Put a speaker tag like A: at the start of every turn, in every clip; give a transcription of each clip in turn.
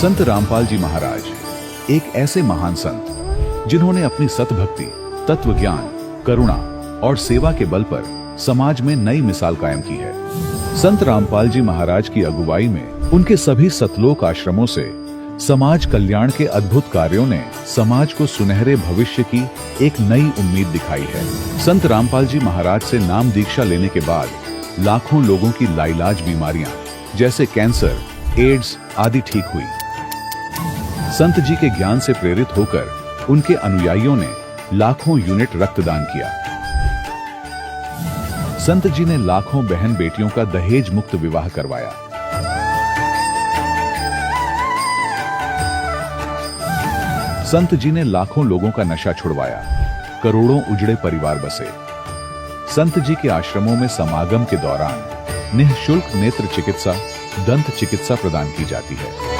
A: संत रामपाल जी महाराज एक ऐसे महान संत जिन्होंने अपनी सतभक्ति, तत्व ज्ञान, करुणा और सेवा के बल पर समाज में नई मिसाल कायम की है। संत रामपाल जी महाराज की अगुवाई में उनके सभी सतलोक आश्रमों से समाज कल्याण के अद्भुत कार्यों ने समाज को सुनहरे भविष्य की एक नई उम्मीद दिखाई है। संत रामपाल जी महाराज से नाम दीक्षा लेने के बाद लाखों लोगों की लाइलाज बीमारियां जैसे कैंसर, एड्स आदि ठीक हुई। संत जी के ज्ञान से प्रेरित होकर उनके अनुयायियों ने लाखों यूनिट रक्तदान किया। संत जी ने लाखों बहन बेटियों का दहेज मुक्त विवाह करवाया। संत जी ने लाखों लोगों का नशा छुड़वाया, करोड़ों उजड़े परिवार बसे। संत जी के आश्रमों में समागम के दौरान निःशुल्क नेत्र चिकित्सा, दंत चिकित्सा प्रदान की जाती है।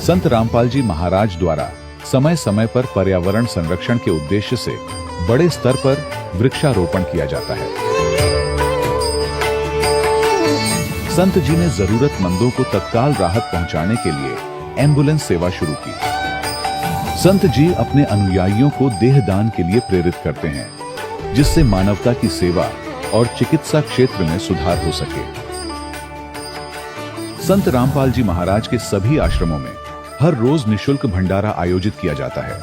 A: संत रामपाल जी महाराज द्वारा समय समय पर पर्यावरण संरक्षण के उद्देश्य से बड़े स्तर पर वृक्षारोपण किया जाता है। संत जी ने जरूरतमंदों को तत्काल राहत पहुंचाने के लिए एम्बुलेंस सेवा शुरू की। संत जी अपने अनुयायियों को देहदान के लिए प्रेरित करते हैं, जिससे मानवता की सेवा और चिकित्सा क्षेत्र में सुधार हो सके। संत रामपाल जी महाराज के सभी आश्रमों में हर रोज निःशुल्क भंडारा आयोजित किया जाता है,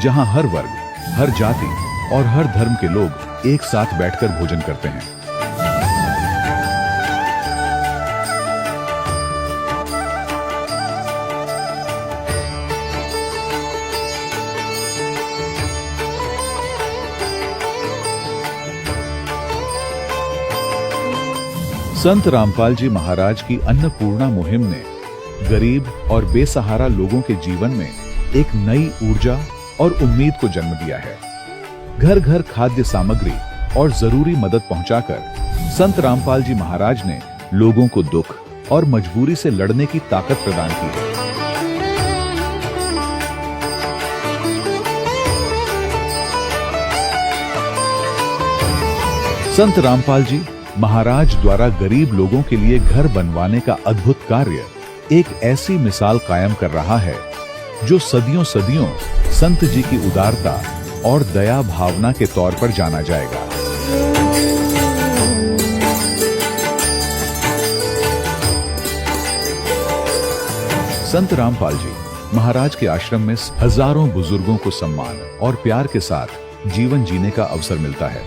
A: जहां हर वर्ग, हर जाति और हर धर्म के लोग एक साथ बैठकर भोजन करते हैं। संत रामपाल जी महाराज की अन्नपूर्णा मुहिम ने गरीब और बेसहारा लोगों के जीवन में एक नई ऊर्जा और उम्मीद को जन्म दिया है। घर घर खाद्य सामग्री और जरूरी मदद पहुंचाकर संत रामपाल जी महाराज ने लोगों को दुख और मजबूरी से लड़ने की ताकत प्रदान की है। संत रामपाल जी महाराज द्वारा गरीब लोगों के लिए घर बनवाने का अद्भुत कार्य एक ऐसी मिसाल कायम कर रहा है जो सदियों सदियों संत जी की उदारता और दया भावना के तौर पर जाना जाएगा। संत रामपाल जी महाराज के आश्रम में हजारों बुजुर्गों को सम्मान और प्यार के साथ जीवन जीने का अवसर मिलता है।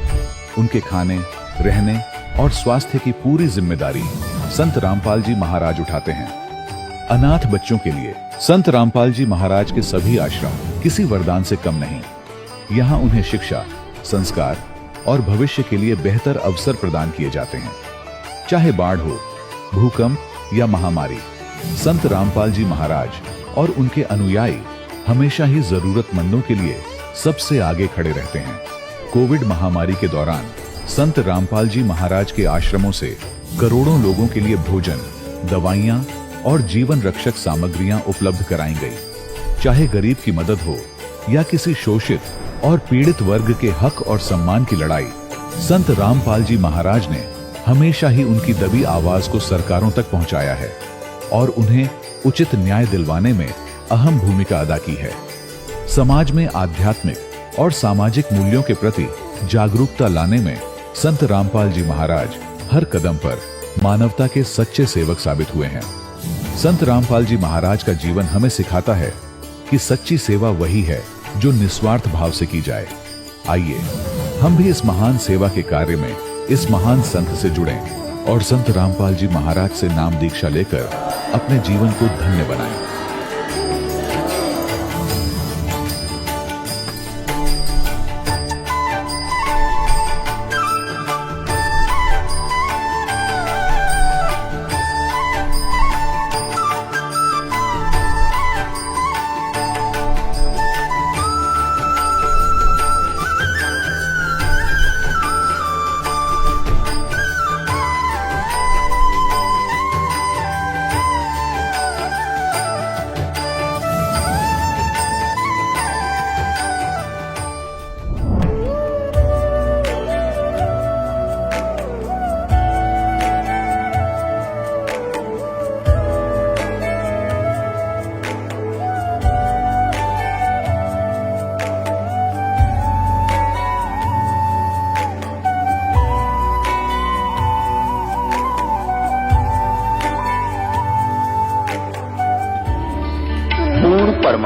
A: उनके खाने, रहने और स्वास्थ्य की पूरी जिम्मेदारी संत रामपाल जी महाराज उठाते हैं। अनाथ बच्चों के लिए संत रामपाल जी महाराज के सभी आश्रम किसी वरदान से कम नहीं। यहाँ उन्हें शिक्षा, संस्कार और भविष्य के लिए बेहतर अवसर प्रदान किए जाते हैं। चाहे बाढ़ हो, भूकंप या महामारी, संत रामपाल जी महाराज और उनके अनुयायी हमेशा ही जरूरतमंदों के लिए सबसे आगे खड़े रहते हैं। कोविड महामारी के दौरान संत रामपाल जी महाराज के आश्रमों से करोड़ों लोगों के लिए भोजन, दवाइयां और जीवन रक्षक सामग्रियां उपलब्ध कराई गई। चाहे गरीब की मदद हो या किसी शोषित और पीड़ित वर्ग के हक और सम्मान की लड़ाई, संत रामपाल जी महाराज ने हमेशा ही उनकी दबी आवाज को सरकारों तक पहुंचाया है और उन्हें उचित न्याय दिलवाने में अहम भूमिका अदा की है। समाज में आध्यात्मिक और सामाजिक मूल्यों के प्रति जागरूकता लाने में संत रामपाल जी महाराज हर कदम पर मानवता के सच्चे सेवक साबित हुए हैं। संत रामपाल जी महाराज का जीवन हमें सिखाता है कि सच्ची सेवा वही है जो निस्वार्थ भाव से की जाए। आइए हम भी इस महान सेवा के कार्य में इस महान संत से जुड़ें और संत रामपाल जी महाराज से नाम दीक्षा लेकर अपने जीवन को धन्य बनाएं।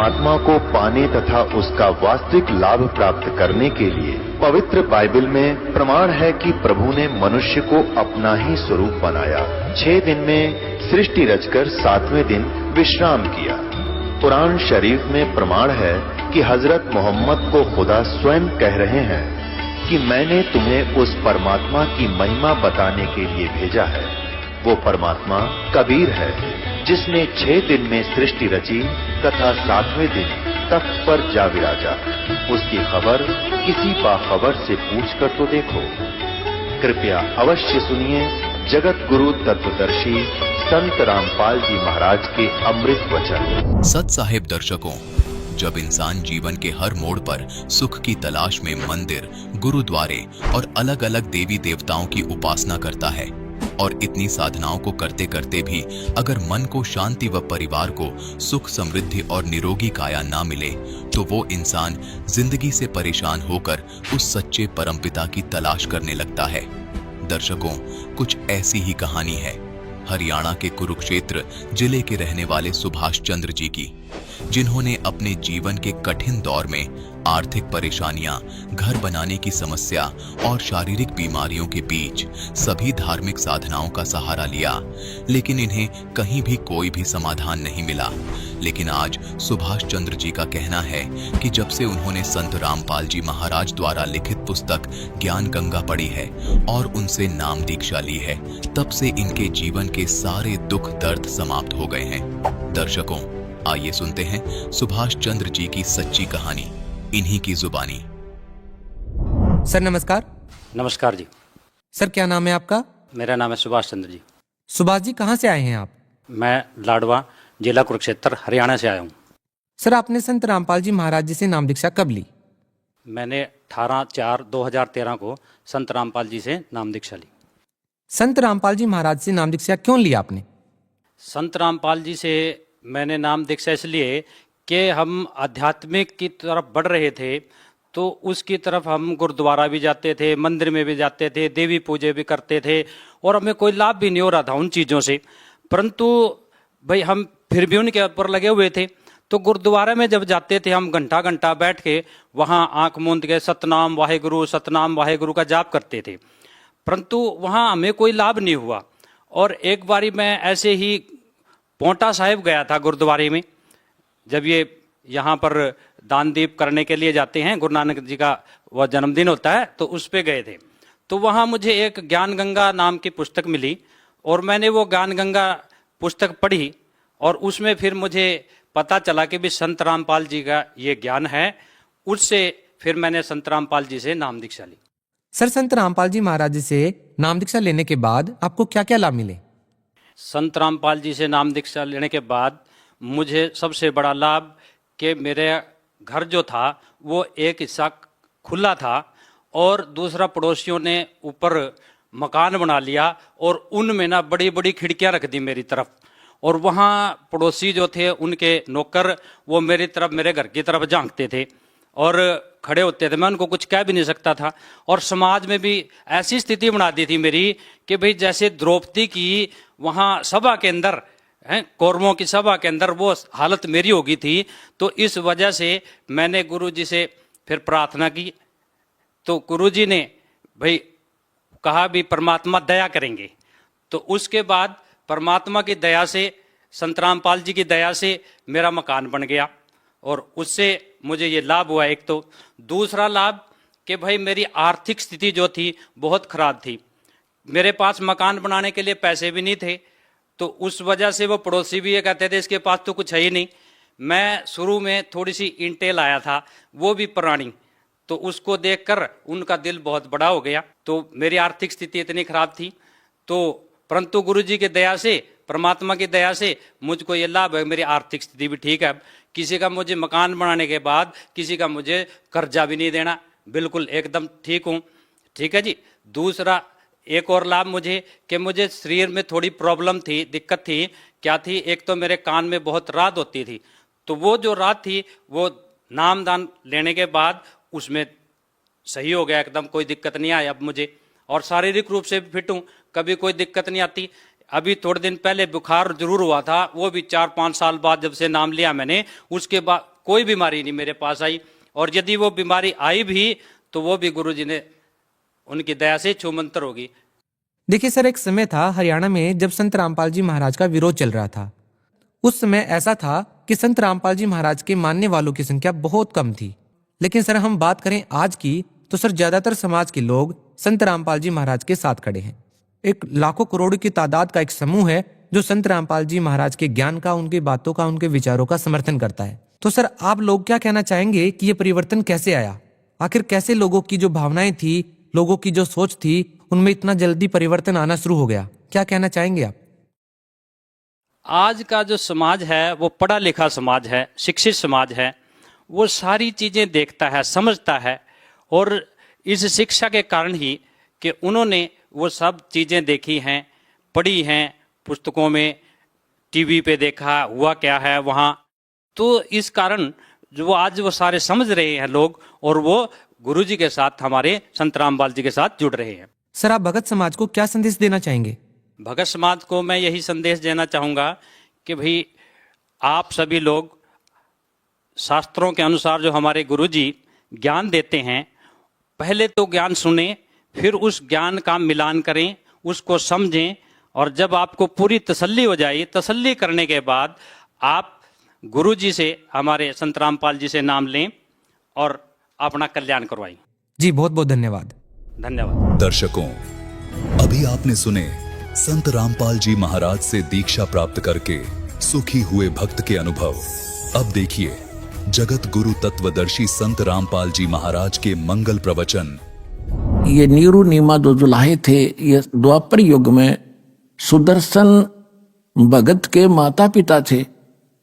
B: परमात्मा को पाने तथा उसका वास्तविक लाभ प्राप्त करने के लिए पवित्र बाइबल में प्रमाण है कि प्रभु ने मनुष्य को अपना ही स्वरूप बनाया। 6 दिन में सृष्टि रचकर 7वें दिन विश्राम किया। कुरान शरीफ में प्रमाण है कि हजरत मोहम्मद को खुदा स्वयं कह रहे हैं कि मैंने तुम्हें उस परमात्मा की महिमा बताने के लिए भेजा है। वो परमात्मा कबीर है जिसने 6 दिन में सृष्टि रची तथा 7वें दिन तख्त पर जा विराजा। उसकी खबर किसी बाखबर से पूछकर तो देखो। कृपया अवश्य सुनिए जगत गुरु तत्वदर्शी संत रामपाल जी महाराज के अमृत वचन।
C: सत साहिब दर्शकों, जब इंसान जीवन के हर मोड़ पर सुख की तलाश में मंदिर, गुरुद्वारे और अलग अलग देवी देवताओं की उपासना करता है और इतनी साधनाओं को करते करते भी अगर मन को शांति व परिवार को सुख, समृद्धि और निरोगी काया ना मिले तो वो इंसान जिंदगी से परेशान होकर उस सच्चे परमपिता की तलाश करने लगता है। दर्शकों, कुछ ऐसी ही कहानी है हरियाणा के कुरुक्षेत्र जिले के रहने वाले सुभाष चंद्र जी की, जिन्होंने अपने जीवन के कठिन दौर में आर्थिक परेशानियां, घर बनाने की समस्या और शारीरिक बीमारियों के बीच सभी धार्मिक साधनाओं का सहारा लिया, लेकिन इन्हें कहीं भी कोई भी समाधान नहीं मिला। लेकिन आज सुभाष चंद्र जी का कहना है कि जब से उन्होंने संत रामपाल जी महाराज द्वारा लिखित पुस्तक ज्ञान गंगा पढ़ी है और उनसे नाम दीक्षा ली है, तब से इनके जीवन के सारे दुख दर्द समाप्त हो गए हैं। दर्शकों, आइए सुनते हैं सुभाष चंद्र जी की सच्ची कहानी इन्हीं की जुबानी।
D: सर नमस्कार।
E: नमस्कार जी।
D: सर क्या नाम है आपका?
E: मेरा नाम है सुभाष चंद्र जी।
D: सुभाष जी कहाँ से आए हैं आप?
E: मैं लाडवा, जिला कुरुक्षेत्र, हरियाणा से आया हूँ।
D: सर आपने संत रामपाल जी महाराज जी से नाम दीक्षा कब ली?
E: मैंने 18/4/2013 को संत रामपाल जी से नाम दीक्षा ली।
D: संत रामपाल जी महाराज से नाम दीक्षा क्यों ली आपने?
E: संत रामपाल जी से मैंने नाम दीक्षा इसलिए कि हम आध्यात्मिक की तरफ बढ़ रहे थे, तो उसकी तरफ हम गुरुद्वारा भी जाते थे, मंदिर में भी जाते थे, देवी पूजे भी करते थे और हमें कोई लाभ भी नहीं हो रहा था उन चीज़ों से। परंतु भाई हम फिर भी उनके ऊपर लगे हुए थे। तो गुरुद्वारे में जब जाते थे हम घंटा घंटा बैठ के वहाँ आंख मूंद के सतनाम वाहेगुरु का जाप करते थे, परंतु वहाँ हमें कोई लाभ नहीं हुआ। और एक बारी मैं ऐसे ही पोंटा साहिब गया था गुरुद्वारे में, जब ये यहाँ पर दान दीप करने के लिए जाते हैं, गुरु नानक जी का वह जन्मदिन होता है, तो उस पे गए थे। तो वहाँ मुझे एक ज्ञान गंगा नाम की पुस्तक मिली और मैंने वो ज्ञान गंगा पुस्तक पढ़ी और उसमें फिर मुझे पता चला कि भी संत रामपाल जी का ये ज्ञान है। उससे फिर मैंने संत रामपाल जी से नाम दीक्षा ली।
D: सर संत रामपाल जी महाराज जी से नाम दीक्षा लेने के बाद आपको क्या क्या लाभ मिले?
E: संत रामपाल जी से नाम दीक्षा लेने के बाद मुझे सबसे बड़ा लाभ कि मेरे घर जो था वो एक हिस्सा खुला था और दूसरा पड़ोसियों ने ऊपर मकान बना लिया और उनमें ना बड़ी बड़ी खिड़कियां रख दी मेरी तरफ। और वहाँ पड़ोसी जो थे उनके नौकर वो मेरी तरफ, मेरे घर की तरफ झांकते थे और खड़े होते थे, मैं उनको कुछ कह भी नहीं सकता था। और समाज में भी ऐसी स्थिति बना दी थी मेरी कि भाई जैसे द्रौपदी की वहाँ सभा के अंदर कौरवों की सभा के अंदर वो हालत मेरी हो गई थी। तो इस वजह से मैंने गुरु जी से फिर प्रार्थना की, तो गुरु जी ने भाई कहा भी परमात्मा दया करेंगे। तो उसके बाद परमात्मा की दया से, संत रामपाल जी की दया से मेरा मकान बन गया और उससे मुझे ये लाभ हुआ एक। तो दूसरा लाभ कि भाई मेरी आर्थिक स्थिति जो थी बहुत खराब थी, मेरे पास मकान बनाने के लिए पैसे भी नहीं थे। तो उस वजह से वो पड़ोसी भी ये कहते थे इसके पास तो कुछ है ही नहीं। मैं शुरू में थोड़ी सी ईंटें लाया था, वो भी पुरानी, तो उसको देखकर उनका दिल बहुत बड़ा हो गया। तो मेरी आर्थिक स्थिति इतनी खराब थी, तो परंतु गुरु जी की दया से, परमात्मा की दया से मुझको ये लाभ है, मेरी आर्थिक स्थिति भी ठीक है। अब किसी का मुझे मकान बनाने के बाद किसी का मुझे कर्जा भी नहीं देना, बिल्कुल एकदम ठीक हूँ। ठीक है जी। दूसरा एक और लाभ मुझे कि मुझे शरीर में थोड़ी प्रॉब्लम थी, दिक्कत थी। क्या थी? एक तो मेरे कान में बहुत रात होती थी, तो वो जो रात थी वो नामदान लेने के बाद उसमें सही हो गया, एकदम कोई दिक्कत नहीं आई अब मुझे। और शारीरिक रूप से भी फिट हूँ, कभी कोई दिक्कत नहीं आती। अभी थोड़े दिन पहले बुखार जरूर हुआ था, वो भी 4-5 साल बाद जब से नाम लिया मैंने, उसके बाद कोई बीमारी नहीं मेरे पास आई, और यदि वो बीमारी आई भी तो वो भी गुरुजी ने उनकी दया से छूमंतर होगी।
D: देखिए सर, एक समय था हरियाणा में जब संत रामपाल जी महाराज का विरोध चल रहा था। उस समय ऐसा था कि संत रामपाल जी महाराज के मानने वालों की संख्या बहुत कम थी। लेकिन सर हम बात करें आज की, तो सर ज्यादातर समाज के लोग संत रामपाल जी महाराज के साथ खड़े हैं। एक लाखों करोड़ों की तादाद का एक समूह है जो संत रामपाल जी महाराज के ज्ञान का, उनकी बातों का, उनके विचारों का समर्थन करता है। तो सर आप लोग क्या कहना चाहेंगे कि ये परिवर्तन कैसे आया? आखिर कैसे लोगों की जो भावनाएं थी, लोगों की जो सोच थी, उनमें इतना जल्दी परिवर्तन आना शुरू हो गया? क्या कहना चाहेंगे आप?
E: आज का जो समाज है वो पढ़ा लिखा समाज है, शिक्षित समाज है, वो सारी चीज़ें देखता है, समझता है, और इस शिक्षा के कारण ही कि उन्होंने वो सब चीज़ें देखी हैं, पढ़ी हैं, पुस्तकों में, टीवी पे देखा हुआ क्या है वहाँ, तो इस कारण जो आज वो सारे समझ रहे हैं लोग, और वो गुरुजी के साथ, हमारे संत रामपाल जी के साथ जुड़ रहे हैं।
D: सर आप भगत समाज को क्या संदेश देना चाहेंगे?
E: भगत समाज को मैं यही संदेश देना चाहूँगा कि भाई आप सभी लोग शास्त्रों के अनुसार जो हमारे गुरुजी ज्ञान देते हैं, पहले तो ज्ञान सुने, फिर उस ज्ञान का मिलान करें, उसको समझें, और जब आपको पूरी तसल्ली हो जाए, तसल्ली करने के बाद आप गुरुजी से, हमारे संत रामपाल जी से नाम लें और अपना कल्याण करवाएं।
D: जी बहुत बहुत धन्यवाद।
E: धन्यवाद।
C: दर्शकों, अभी आपने सुने संत रामपाल जी महाराज से दीक्षा प्राप्त करके सुखी हुए भक्त के अनुभव। अब देखिए जगत गुरु तत्वदर्शी संत रामपाल जी महाराज के मंगल प्रवचन।
F: ये नीरू नीमा दो जुलाहे थे, ये द्वापर युग में सुदर्शन भगत के माता पिता थे।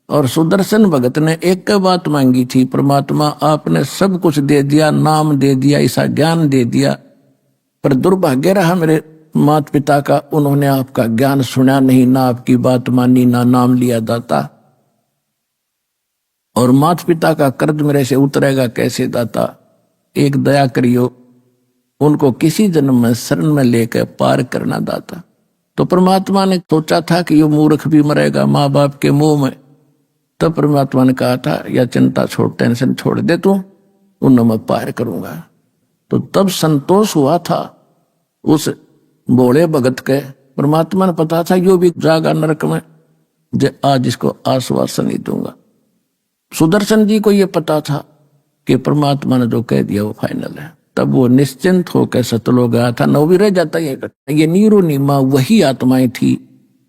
F: और सुदर्शन भगत ने एक बात मांगी थी, परमात्मा आपने सब कुछ दे दिया, नाम दे दिया, ऐसा ज्ञान दे दिया, पर दुर्भाग्य रहा मेरे माता पिता का, उन्होंने आपका ज्ञान सुना नहीं, ना आपकी बात मानी, ना नाम लिया दाता, और माता पिता का कर्ज मेरे से उतरेगा कैसे दाता? एक दया करियो, उनको किसी जन्म में शरण में लेकर पार करना दाता। तो परमात्मा ने सोचा था कि ये मूर्ख भी मरेगा माँ बाप के मुंह में, तब परमात्मा ने कहा था या चिंता छोड़, टेंशन छोड़ दे तू, उन्हें मैं पार करूंगा। तो तब संतोष हुआ था उस भोले भगत के। परमात्मा ने पता था यो भी जागा नरक में, जे आज इसको आश्वासन ही दूंगा। सुदर्शन जी को यह पता था कि परमात्मा ने जो कह दिया वो फाइनल है, तब वो निश्चिंत होकर सतलोक गया था। नौ भी रह जाता ये नीरो नीमा वही आत्माएं थी।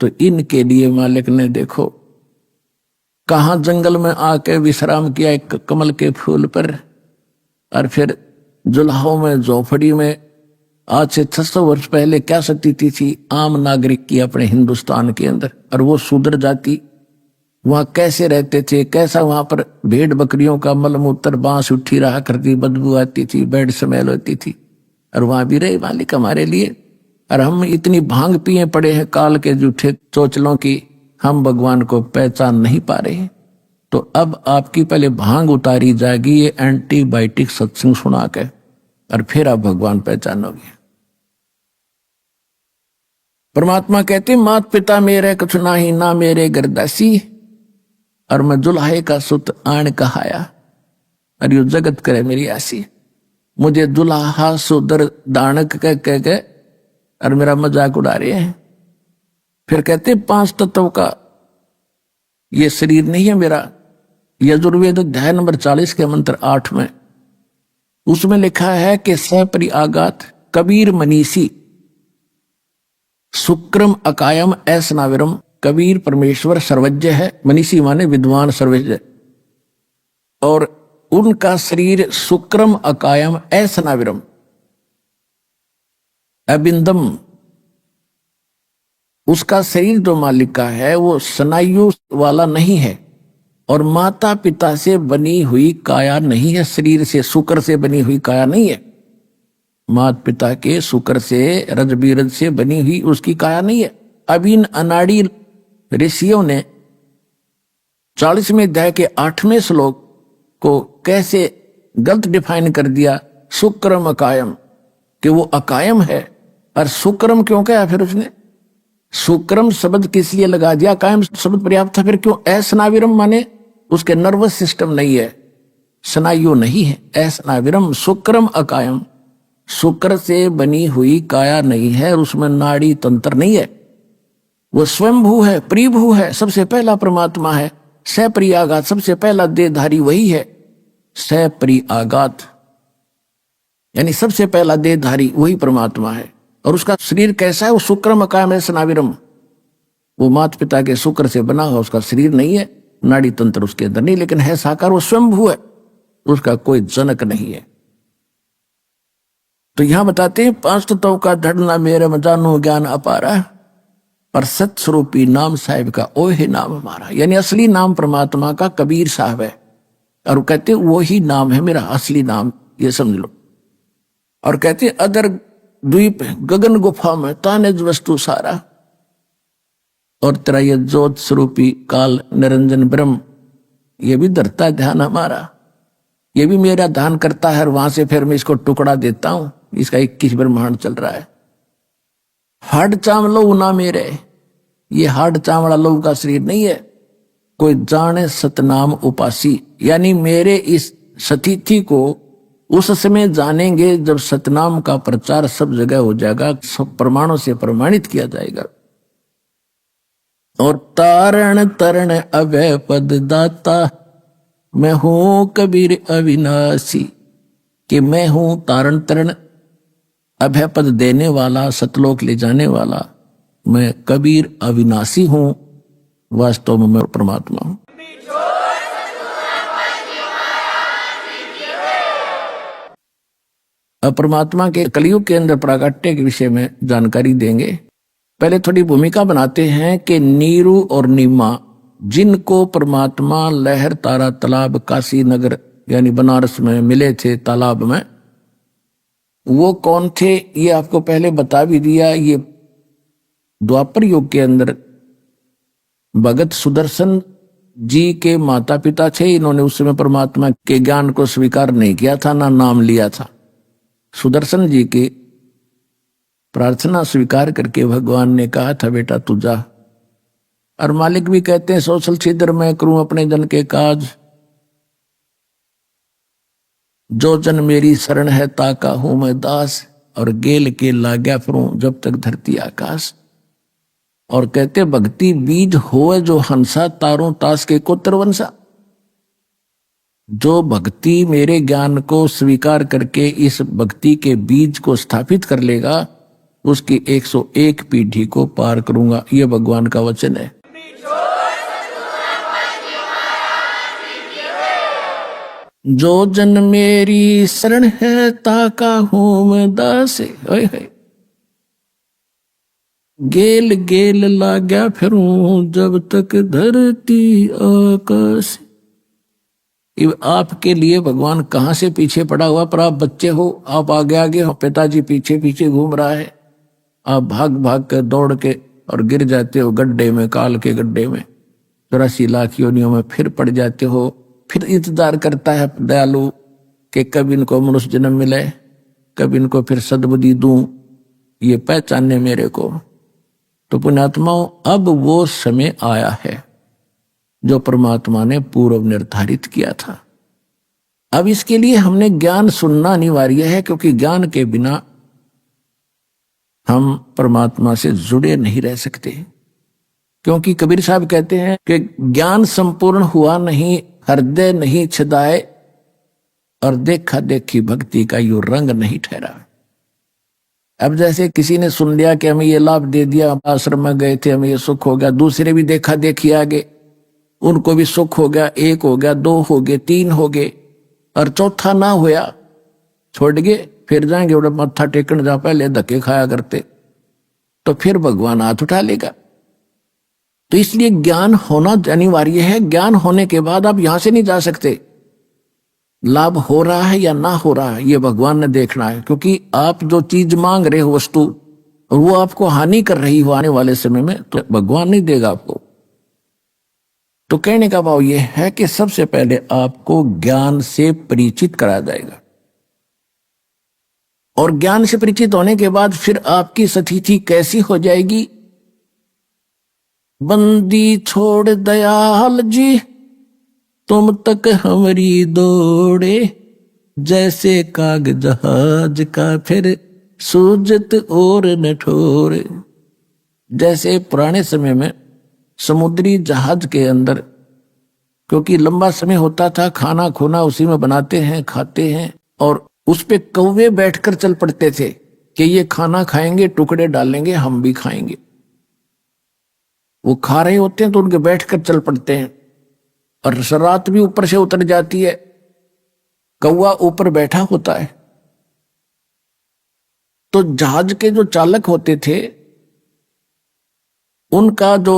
F: तो इनके लिए मालिक ने देखो कहां जंगल में आके विश्राम किया, एक कमल के फूल पर, और फिर जुलाहों में, झोपड़ी में। आज से 600 वर्ष पहले क्या स्थिति थी आम नागरिक की अपने हिंदुस्तान के अंदर, और वो शूद्र जाति वहां कैसे रहते थे, कैसा वहां पर भेड़ बकरियों का मलमूत्र बांस उठी रहा करती, बदबू आती थी, बेड स्मेल होती थी, और वहां भी रहे मालिक हमारे लिए। और हम इतनी भांग पिए पड़े हैं काल के जूठे चोचलों की, हम भगवान को पहचान नहीं पा रहे। तो अब आपकी पहले भांग उतारी जाएगी ये एंटीबायोटिक सत्संग सुना के, और फिर आप भगवान पहचानोगे। परमात्मा कहते मात पिता मेरे कुछ नाही, ना मेरे गरदासी, और मैं जुल्हे का सुत आण कहाया, और यू जगत करे मेरी आसी। मुझे दुल्हा सुदर दानक कह के और मेरा मजाक उड़ा रहे हैं। फिर कहते 5 तत्व का ये शरीर नहीं है मेरा। यजुर्वेद अध्याय नंबर 40 के मंत्र 8 में उसमें लिखा है कि सपरि आगात कबीर मनीषी शुक्रम अकायम ऐसनाविरम। कबीर परमेश्वर सर्वज्ञ है, मनीषी माने विद्वान सर्वज्ञ, और उनका शरीर शुक्रम अकायम ऐसनाविरम अबिंदम। उसका शरीर जो मालिक का है वो स्नायु वाला नहीं है, और माता पिता से बनी हुई काया नहीं है, शरीर से शुक्र से बनी हुई काया नहीं है। माता पिता के शुक्र से, रज बीरज से बनी हुई उसकी काया नहीं है। अब इन अनाड़ी ऋषियों ने 40वें अध्याय के 8वें श्लोक को कैसे गलत डिफाइन कर दिया, शुक्रम अकायम, कि वो अकायम है। और शुक्रम क्यों कहा फिर उसने? शुक्रम शब्द किस लिए लगा दिया? कायम शब्द पर्याप्त था, फिर क्यों ऐसनाविरम माने उसके नर्वस सिस्टम नहीं है, स्नायु नहीं है। असनाविरम शुक्रम अकायम, शुक्र से बनी हुई काया नहीं है और उसमें नाड़ी तंत्र नहीं है। वो स्वयंभू है, प्रिभू है, सबसे पहला परमात्मा है। सप्रियागात, सबसे पहला देहधारी वही है। सप्रियागात यानी सबसे पहला देहधारी वही परमात्मा है। और उसका शरीर कैसा है? वो शुक्रम अकायम सनाविरम, वो माता पिता के शुक्र से बना हुआ उसका शरीर नहीं है, नाड़ी तंत्र उसके अंदर नहीं, लेकिन है साकार, वो स्वयंभू है, उसका कोई जनक नहीं है। तो यहां बताते हैं 5 तत्वों का धड़ना मेरे में जानो ज्ञान अपारा, पर सत्स्वरूपी नाम साहिब का ओ ही नाम हमारा। यानी असली नाम परमात्मा का कबीर साहब है, और वो कहते वो ही नाम है मेरा असली नाम, ये समझ लो। और कहते अदर द्वीप गगन गुफा में तानिज वस्तु सारा, और तेरा ये ज्योत स्वरूपी काल निरंजन ब्रह्म, ये भी धरता ध्यान हमारा, ये भी मेरा ध्यान करता है, और वहां से फिर मैं इसको टुकड़ा देता हूं। इसका 21 ब्रह्मांड चल रहा है। हाड चावलो ना मेरे, ये हाड चावड़ा लोग का शरीर नहीं है। कोई जाने सतनाम उपासी, यानी मेरे इस स्थिति को उस समय जानेंगे जब सतनाम का प्रचार सब जगह हो जाएगा, सब प्रमाणों से प्रमाणित किया जाएगा। और तारण तरण अभय पद दाता, मैं हूं कबीर अविनाशी, कि मैं हूं तारण तरण अभय पद देने वाला, सतलोक ले जाने वाला, मैं कबीर अविनाशी हूं, वास्तव में मैं परमात्मा हूं। अब परमात्मा के कलयुग के अंदर प्राकट्य के विषय में जानकारी देंगे। पहले थोड़ी भूमिका बनाते हैं कि नीरू और नीमा, जिनको परमात्मा लहर तारा तालाब काशी नगर यानी बनारस में मिले थे तालाब में, वो कौन थे ये आपको पहले बता भी दिया। ये द्वापर युग के अंदर भगत सुदर्शन जी के माता पिता थे। इन्होंने उस समय परमात्मा के ज्ञान को स्वीकार नहीं किया था, ना नाम लिया था। सुदर्शन जी की प्रार्थना स्वीकार करके भगवान ने कहा था बेटा तू जा। और मालिक भी कहते हैं सोशल छिद्र मैं करूं अपने जन के काज, जो जन मेरी शरण है ताका हूं मैं दास, और गेल के लाग्या फिरूं जब तक धरती आकाश। और कहते भक्ति बीज होए जो हंसा, तारों तास के कोत्र वंशा। जो भक्ति मेरे ज्ञान को स्वीकार करके इस भक्ति के बीज को स्थापित कर लेगा, उसकी 101 पीढ़ी को पार करूंगा, यह भगवान का वचन है। जो जन मेरी शरण है ताका हूं मैं दास, गेल गेल लाग्या फिरूं जब तक धरती आकाश। आपके लिए भगवान कहां से पीछे पड़ा हुआ, पर आप बच्चे हो, आप आगे आगे हो, पिताजी पीछे पीछे घूम रहा है, आप भाग भाग कर दौड़ के और गिर जाते हो गड्ढे में, काल के गड्ढे में, 84 लाख योनियों में फिर पड़ जाते हो। फिर इंतजार करता है दयालु कि कब इनको मनुष्य जन्म मिले, कब इनको फिर सद्बुद्धि दूं, ये पहचानने मेरे को। तो पुण्यात्माओं, अब वो समय आया है जो परमात्मा ने पूर्व निर्धारित किया था। अब इसके लिए हमने ज्ञान सुनना अनिवार्य है, क्योंकि ज्ञान के बिना हम परमात्मा से जुड़े नहीं रह सकते। क्योंकि कबीर साहब कहते हैं कि ज्ञान संपूर्ण हुआ नहीं, हृदय नहीं छिदाए, और देखा देखी भक्ति का यो रंग नहीं ठहरा। अब जैसे किसी ने सुन लिया कि हमें ये लाभ दे दिया, आश्रम में गए थे, हमें ये सुख हो गया, दूसरे भी देखा देखी आगे, उनको भी सुख हो गया, 1 हो गया, 2 हो गए, 3 हो गए, और चौथा ना होया छोड़ गए, फिर जाएंगे उड़ा मत्था टेकन, जा पहले धक्के खाया करते, तो फिर भगवान हाथ उठा लेगा। तो इसलिए ज्ञान होना अनिवार्य है। ज्ञान होने के बाद आप यहां से नहीं जा सकते। लाभ हो रहा है या ना हो रहा है ये भगवान ने देखना है, क्योंकि आप जो चीज मांग रहे हो वस्तु, वो आपको हानि कर रही हो आने वाले समय में, तो भगवान नहीं देगा आपको। तो कहने का भाव यह है कि सबसे पहले आपको ज्ञान से परिचित कराया जाएगा, और ज्ञान से परिचित होने के बाद फिर आपकी स्थिति कैसी हो जाएगी। बंदी छोड़ दयाल जी तुम तक हमारी दौड़े, जैसे काग जहाज का फिर सूजत और न ठोरे। जैसे पुराने समय में समुद्री जहाज के अंदर, क्योंकि लंबा समय होता था, खाना खोना उसी में बनाते हैं, खाते हैं, और उस पे कौवे बैठकर चल पड़ते थे कि ये खाना खाएंगे, टुकड़े डालेंगे, हम भी खाएंगे। वो खा रहे होते हैं तो उनके बैठकर चल पड़ते हैं, और रात भी ऊपर से उतर जाती है, कौवा ऊपर बैठा होता है। तो जहाज के जो चालक होते थे उनका जो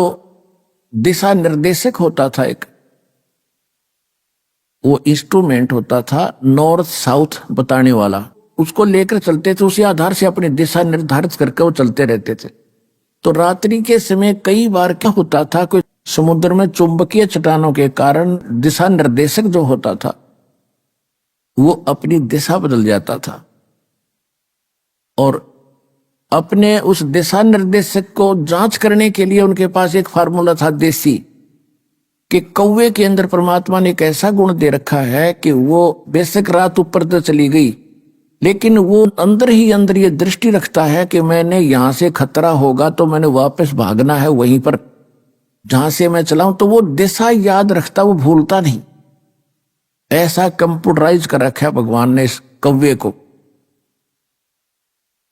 F: दिशा निर्देशक होता था, एक वो इंस्ट्रूमेंट होता था नॉर्थ साउथ बताने वाला, उसको लेकर चलते थे, उसी आधार से अपनी दिशा निर्धारित करके वो चलते रहते थे। तो रात्रि के समय कई बार क्या होता था, कोई समुद्र में चुंबकीय चट्टानों के कारण दिशा निर्देशक जो होता था वो अपनी दिशा बदल जाता था, और अपने उस दिशा निर्देशक को जांच करने के लिए उनके पास एक फार्मूला था देसी, कि कौवे के अंदर परमात्मा ने एक ऐसा गुण दे रखा है कि वो बेशक रात ऊपर तो चली गई, लेकिन वो अंदर ही अंदर ये दृष्टि रखता है कि मैंने यहां से खतरा होगा तो मैंने वापस भागना है वहीं पर जहां से मैं चला हूं। तो वो दिशा याद रखता, वो भूलता नहीं। ऐसा कंप्यूटराइज कर रखा है भगवान ने इस कौवे को।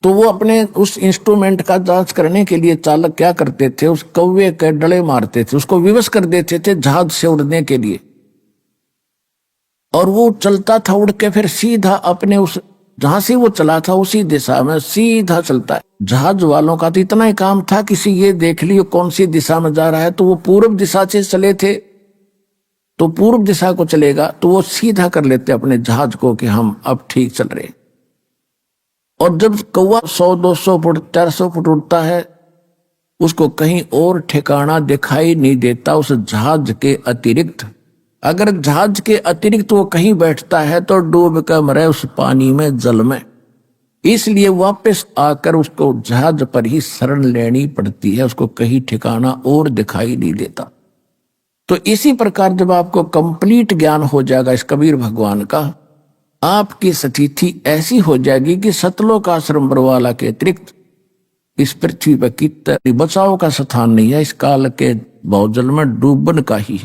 F: तो वो अपने उस इंस्ट्रूमेंट का जांच करने के लिए चालक क्या करते थे, उस कौवे के डले मारते थे, उसको विवश कर देते थे जहाज से उड़ने के लिए, और वो चलता था उड़ के फिर सीधा अपने उस जहां से वो चला था उसी दिशा में सीधा चलता है। जहाज वालों का तो इतना ही काम था, किसी ये देख लियो कौन सी दिशा में जा रहा है, तो वो पूर्व दिशा से चले थे तो पूर्व दिशा को चलेगा, तो वो सीधा कर लेते अपने जहाज को कि हम अब ठीक चल रहे। और जब कौवा 100-200 फुट 400 फुट उड़ता है, उसको कहीं और ठिकाना दिखाई नहीं देता उस जहाज के अतिरिक्त। अगर जहाज के अतिरिक्त वो कहीं बैठता है तो डूब कर मरे उस पानी में, जल में। इसलिए वापस आकर उसको जहाज पर ही शरण लेनी पड़ती है, उसको कहीं ठिकाना और दिखाई नहीं देता। तो इसी प्रकार जब आपको कंप्लीट ज्ञान हो जाएगा इस कबीर भगवान का, आपकी स्थिति ऐसी हो जाएगी कि सतलोक आश्रम बरवाला के अतिरिक्त इस पृथ्वी पर कितना बचाव का स्थान नहीं है, इस काल के बहुजल में डूबन का ही।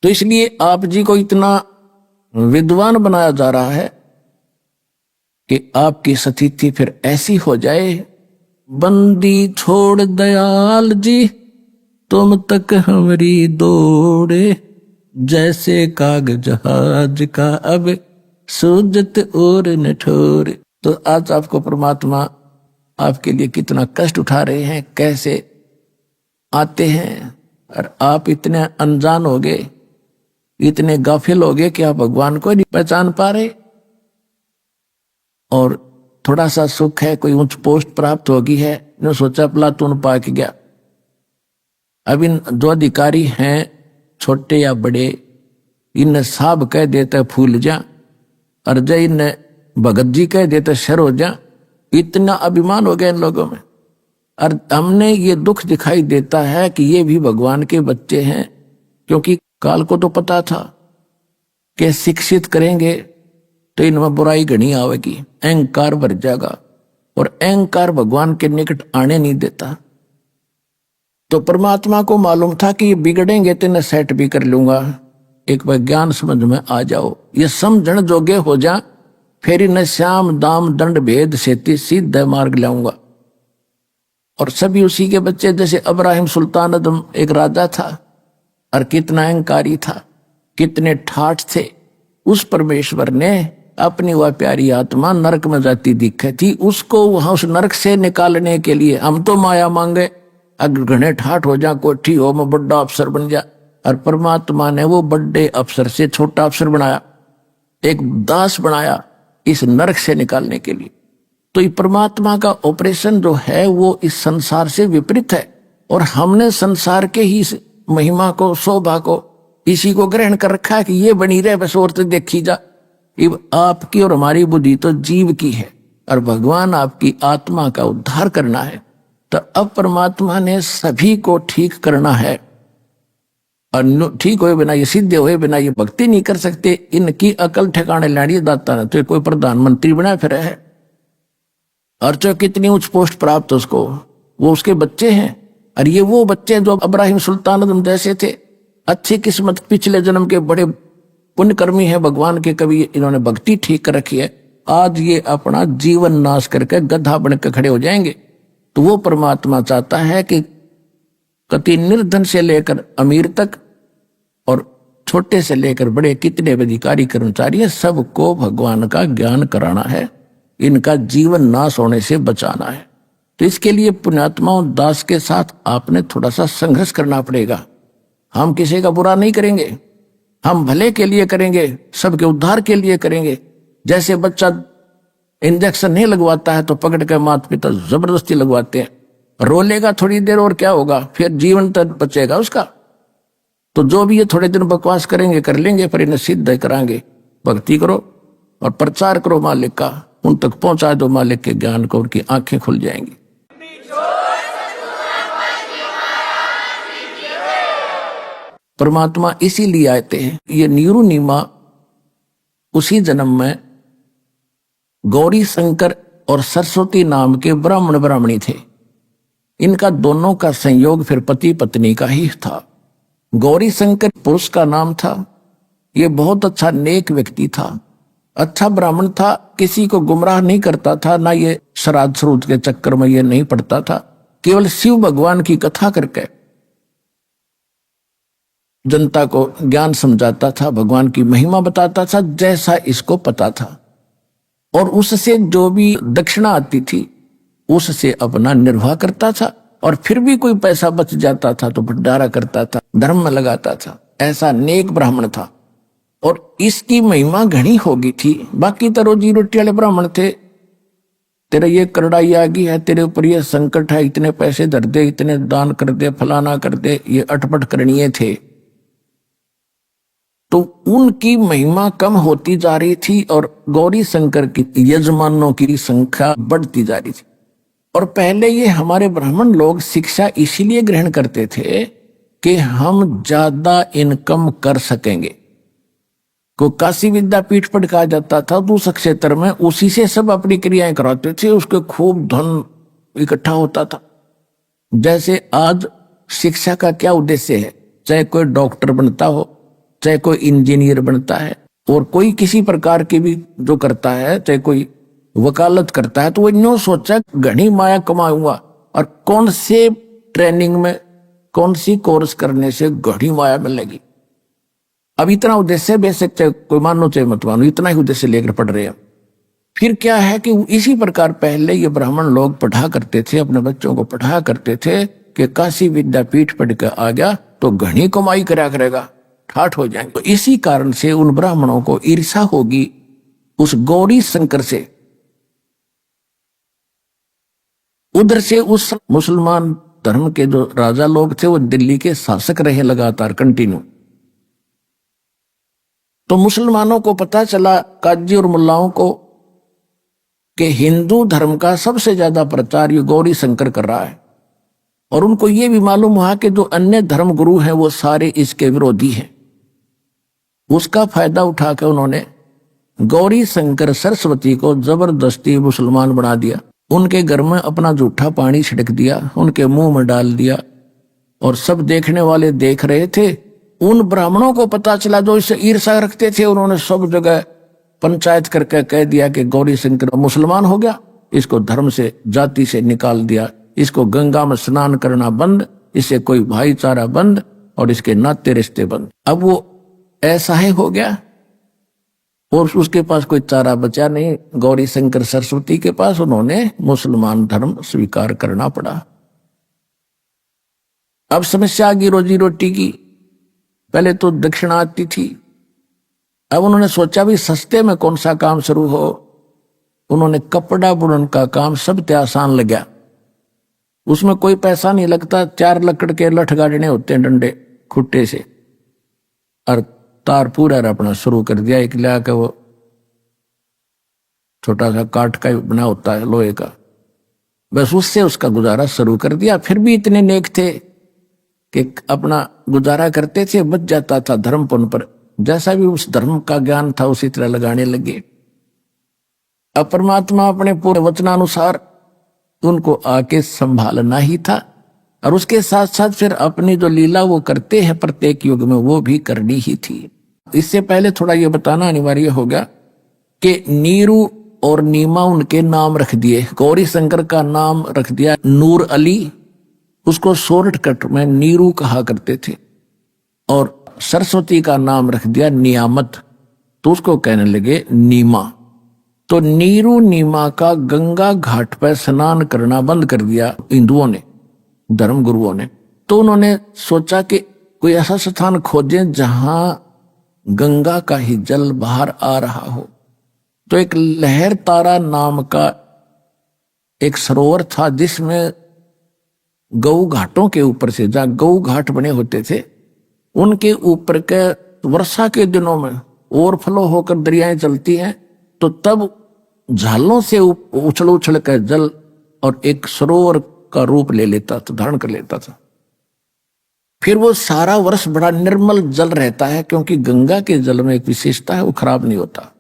F: तो इसलिए आप जी को इतना विद्वान बनाया जा रहा है कि आपकी स्थिति फिर ऐसी हो जाए, बंदी छोड़ दयाल जी तुम तक हमारी दौड़े, जैसे काग जहाज का अब सूजत और न ठोरे। तो आज आपको परमात्मा आपके लिए कितना कष्ट उठा रहे हैं, कैसे आते हैं, और आप इतने अनजान हो गए, इतने गाफिल हो गए कि आप भगवान को नहीं पहचान पा रहे। और थोड़ा सा सुख है, कोई उच्च पोस्ट प्राप्त होगी है, ने सोचा प्लाटून पा के गया। अब इन जो अधिकारी हैं छोटे या बड़े, इन साहब कह देते फूल जा, और जय इन भगत जी कह देते शर हो जा। इतना अभिमान हो गया इन लोगों में, और हमने ये दुख दिखाई देता है कि ये भी भगवान के बच्चे हैं, क्योंकि काल को तो पता था कि शिक्षित करेंगे तो इनमें बुराई घनी आवेगी, अहंकार भर जाएगा, और अहंकार भगवान के निकट आने नहीं देता। तो परमात्मा को मालूम था कि ये बिगड़ेंगे तो इन्हें सेट भी कर लूंगा, एक बार ज्ञान समझ में आ जाओ, ये समझण जोगे हो जा, फिर इन्हें श्याम दाम दंड भेद सेती सीधा मार्ग लाऊंगा। और सभी उसी के बच्चे, जैसे अब्राहिम सुल्तान अदम एक राजा था, और कितना अहंकारी था, कितने ठाठ थे। उस परमेश्वर ने अपनी वह प्यारी आत्मा नरक में जाती दिखे थी, उसको वहां उस नरक से निकालने के लिए हम तो माया मांगे, अगर घने ठाठ हो जा, कोठी हो, मैं बड़ा अफसर बन जा, और परमात्मा ने वो बड़े अफसर से छोटा अफसर बनाया, एक दास बनाया इस नरक से निकालने के लिए। तो ये परमात्मा का ऑपरेशन जो है वो इस संसार से विपरीत है, और हमने संसार के ही महिमा को, शोभा को, इसी को ग्रहण कर रखा है कि ये बनी रहे, बस और तो देखी जा। आपकी और हमारी बुद्धि तो जीव की है, और भगवान आपकी आत्मा का उद्धार करना है। तो अब परमात्मा ने सभी को ठीक करना है, और ठीक हुए बिना, ये सिद्ध हुए बिना ये भक्ति नहीं कर सकते। इनकी अकल ठिकाने लाड़ी दाता न तो कोई प्रधानमंत्री बना फिर है, और जो कितनी उच्च पोस्ट प्राप्त उसको, वो उसके बच्चे हैं। और ये वो बच्चे जो इब्राहिम सुल्तान आजम जैसे थे, अच्छी किस्मत, पिछले जन्म के बड़े पुण्यकर्मी हैं भगवान के, कभी इन्होंने भक्ति ठीक कर रखी है, आज ये अपना जीवन नाश करके गधा बनकर खड़े हो जाएंगे। तो वो परमात्मा चाहता है कि कति निर्धन से लेकर अमीर तक और छोटे से लेकर बड़े कितने अधिकारी कर्मचारी हैं, सबको भगवान का ज्ञान कराना है, इनका जीवन नाश होने से बचाना है। तो इसके लिए पुण्यात्माओं दास के साथ आपने थोड़ा सा संघर्ष करना पड़ेगा। हम किसी का बुरा नहीं करेंगे, हम भले के लिए करेंगे, सबके उद्धार के लिए करेंगे। जैसे बच्चा इंजेक्शन नहीं लगवाता है तो पकड़ के माता पिता जबरदस्ती लगवाते हैं, रोलेगा थोड़ी देर और क्या होगा, फिर जीवन तक बचेगा उसका। तो जो भी ये थोड़े दिन बकवास करेंगे कर लेंगे, पर इन्हें सिद्ध कराएंगे। भक्ति करो और प्रचार करो मालिक का, उन तक पहुंचा दो मालिक के ज्ञान को, उनकी आंखें खुल जाएंगी। परमात्मा इसीलिए आते हैं। ये नीरू नीमा उसी जन्म में गौरी शंकर और सरस्वती नाम के ब्राह्मण ब्राह्मणी थे। इनका दोनों का संयोग फिर पति पत्नी का ही था। गौरी शंकर पुरुष का नाम था। ये बहुत अच्छा नेक व्यक्ति था, अच्छा ब्राह्मण था, किसी को गुमराह नहीं करता था, ना ये श्राद्ध श्रूद के चक्कर में ये नहीं पड़ता था। केवल शिव भगवान की कथा करके जनता को ज्ञान समझाता था, भगवान की महिमा बताता था जैसा इसको पता था, और उससे जो भी दक्षिणा आती थी उससे अपना निर्वाह करता था। और फिर भी कोई पैसा बच जाता था तो भंडारा करता था, धर्म में लगाता था। ऐसा नेक ब्राह्मण था और इसकी महिमा घनी होगी थी। बाकी तो रोजी रोटी वाले ब्राह्मण थे, तेरे ये करड़ाई आ गई है, तेरे ऊपर ये संकट है, इतने पैसे धर दे, इतने दान कर दे, फलाना कर दे, ये अटपट करणीय थे। तो उनकी महिमा कम होती जा रही थी और गौरी शंकर की यजमानों की संख्या बढ़ती जा रही थी। और पहले ये हमारे ब्राह्मण लोग शिक्षा इसीलिए ग्रहण करते थे कि हम ज्यादा इनकम कर सकेंगे। को काशी विद्यापीठ पर कहा जाता था, तो उस क्षेत्र में उसी से सब अपनी क्रियाएं कराते थे, उसके खूब धन इकट्ठा होता था। जैसे आज शिक्षा का क्या उद्देश्य है, चाहे कोई डॉक्टर बनता हो, चाहे कोई इंजीनियर बनता है, और कोई किसी प्रकार की भी जो करता है, चाहे कोई वकालत करता है, तो वो यूं सोचा घनी माया कमाऊंगा, और कौन से ट्रेनिंग में कौन सी कोर्स करने से घनी माया मिलेगी। अब इतना उद्देश्य, बेशक चाहे कोई मानो चाहे मत मानो, इतना ही उद्देश्य लेकर पढ़ रहे हैं। फिर क्या है कि इसी प्रकार पहले ये ब्राह्मण लोग पढ़ा करते थे, अपने बच्चों को पढ़ा करते थे कि काशी विद्यापीठ पढ़ कर आ गया तो घनी कमाई करा करेगा, ठाठ हो जाएंगे। तो इसी कारण से उन ब्राह्मणों को ईर्षा होगी उस गौरी शंकर से। उधर से उस मुसलमान धर्म के जो राजा लोग थे वो दिल्ली के शासक रहे लगातार कंटिन्यू। तो मुसलमानों को पता चला, काजी और मुल्लाओं को, कि हिंदू धर्म का सबसे ज्यादा प्रचार ये गौरी शंकर कर रहा है। और उनको ये भी मालूम हुआ कि जो अन्य धर्म गुरु हैं वो सारे इसके विरोधी हैं। उसका फायदा उठाकर उन्होंने गौरी शंकर सरस्वती को जबरदस्ती मुसलमान बना दिया। उनके घर में अपना जूठा पानी छिड़क दिया, उनके मुंह में डाल दिया, और सब देखने वाले देख रहे थे। उन ब्राह्मणों को पता चला जो इससे ईर्ष्या रखते थे, उन्होंने सब जगह पंचायत करके कह दिया कि गौरी शंकर मुसलमान हो गया, इसको धर्म से जाति से निकाल दिया, इसको गंगा में स्नान करना बंद, इससे कोई भाईचारा बंद, और इसके नाते रिश्ते बंद। अब वो ऐसा ही हो गया और उसके पास कोई चारा बचा नहीं। गौरी शंकर सरस्वती के पास उन्होंने मुसलमान धर्म स्वीकार करना पड़ा। अब समस्या आ गई रोजी रोटी की। पहले तो दक्षिणा आती थी, अब उन्होंने सोचा भी सस्ते में कौन सा काम शुरू हो। उन्होंने कपड़ा बुनन का काम सबसे आसान लगा। उसमें कोई पैसा नहीं लगता, 4 लकड़ के लठ गाड़ने होते हैं डंडे खुट्टे से, और तार पूरा अपना शुरू कर दिया। एक लिया के वो छोटा सा काठ का बना होता है लोहे का, बस उससे उसका गुजारा शुरू कर दिया। फिर भी इतने नेक थे कि अपना गुजारा करते थे, बच जाता था धर्म पुण्य पर। जैसा भी उस धर्म का ज्ञान था उसी तरह लगाने लगे। अब परमात्मा अपने पूरे वचनानुसार उनको आके संभालना ही था, और उसके साथ साथ फिर अपनी जो लीला वो करते हैं प्रत्येक युग में, वो भी करनी ही थी। इससे पहले थोड़ा ये बताना अनिवार्य होगा कि नीरू और नीमा उनके नाम रख दिए। गौरी शंकर का नाम रख दिया नूर अली, उसको शॉर्टकट में नीरू कहा करते थे। और सरस्वती का नाम रख दिया नियामत, तो उसको कहने लगे नीमा। तो नीरू नीमा का गंगा घाट पर स्नान करना बंद कर दिया हिंदुओं ने, धर्म गुरुओं ने। तो उन्होंने सोचा कि कोई ऐसा स्थान खोजें जहां गंगा का ही जल बाहर आ रहा हो। तो एक लहर तारा नाम का एक सरोवर था, जिसमें गौ घाटों के ऊपर से, जहां गौ घाट बने होते थे, उनके ऊपर के वर्षा के दिनों में ओवरफ्लो होकर दरियाएं चलती हैं, तो तब झालों से उछल उछल कर जल और एक सरोवर का रूप ले लेता था, धारण कर लेता था। फिर वो सारा वर्ष बड़ा निर्मल जल रहता है, क्योंकि गंगा के जल में एक विशेषता है, वो खराब नहीं होता,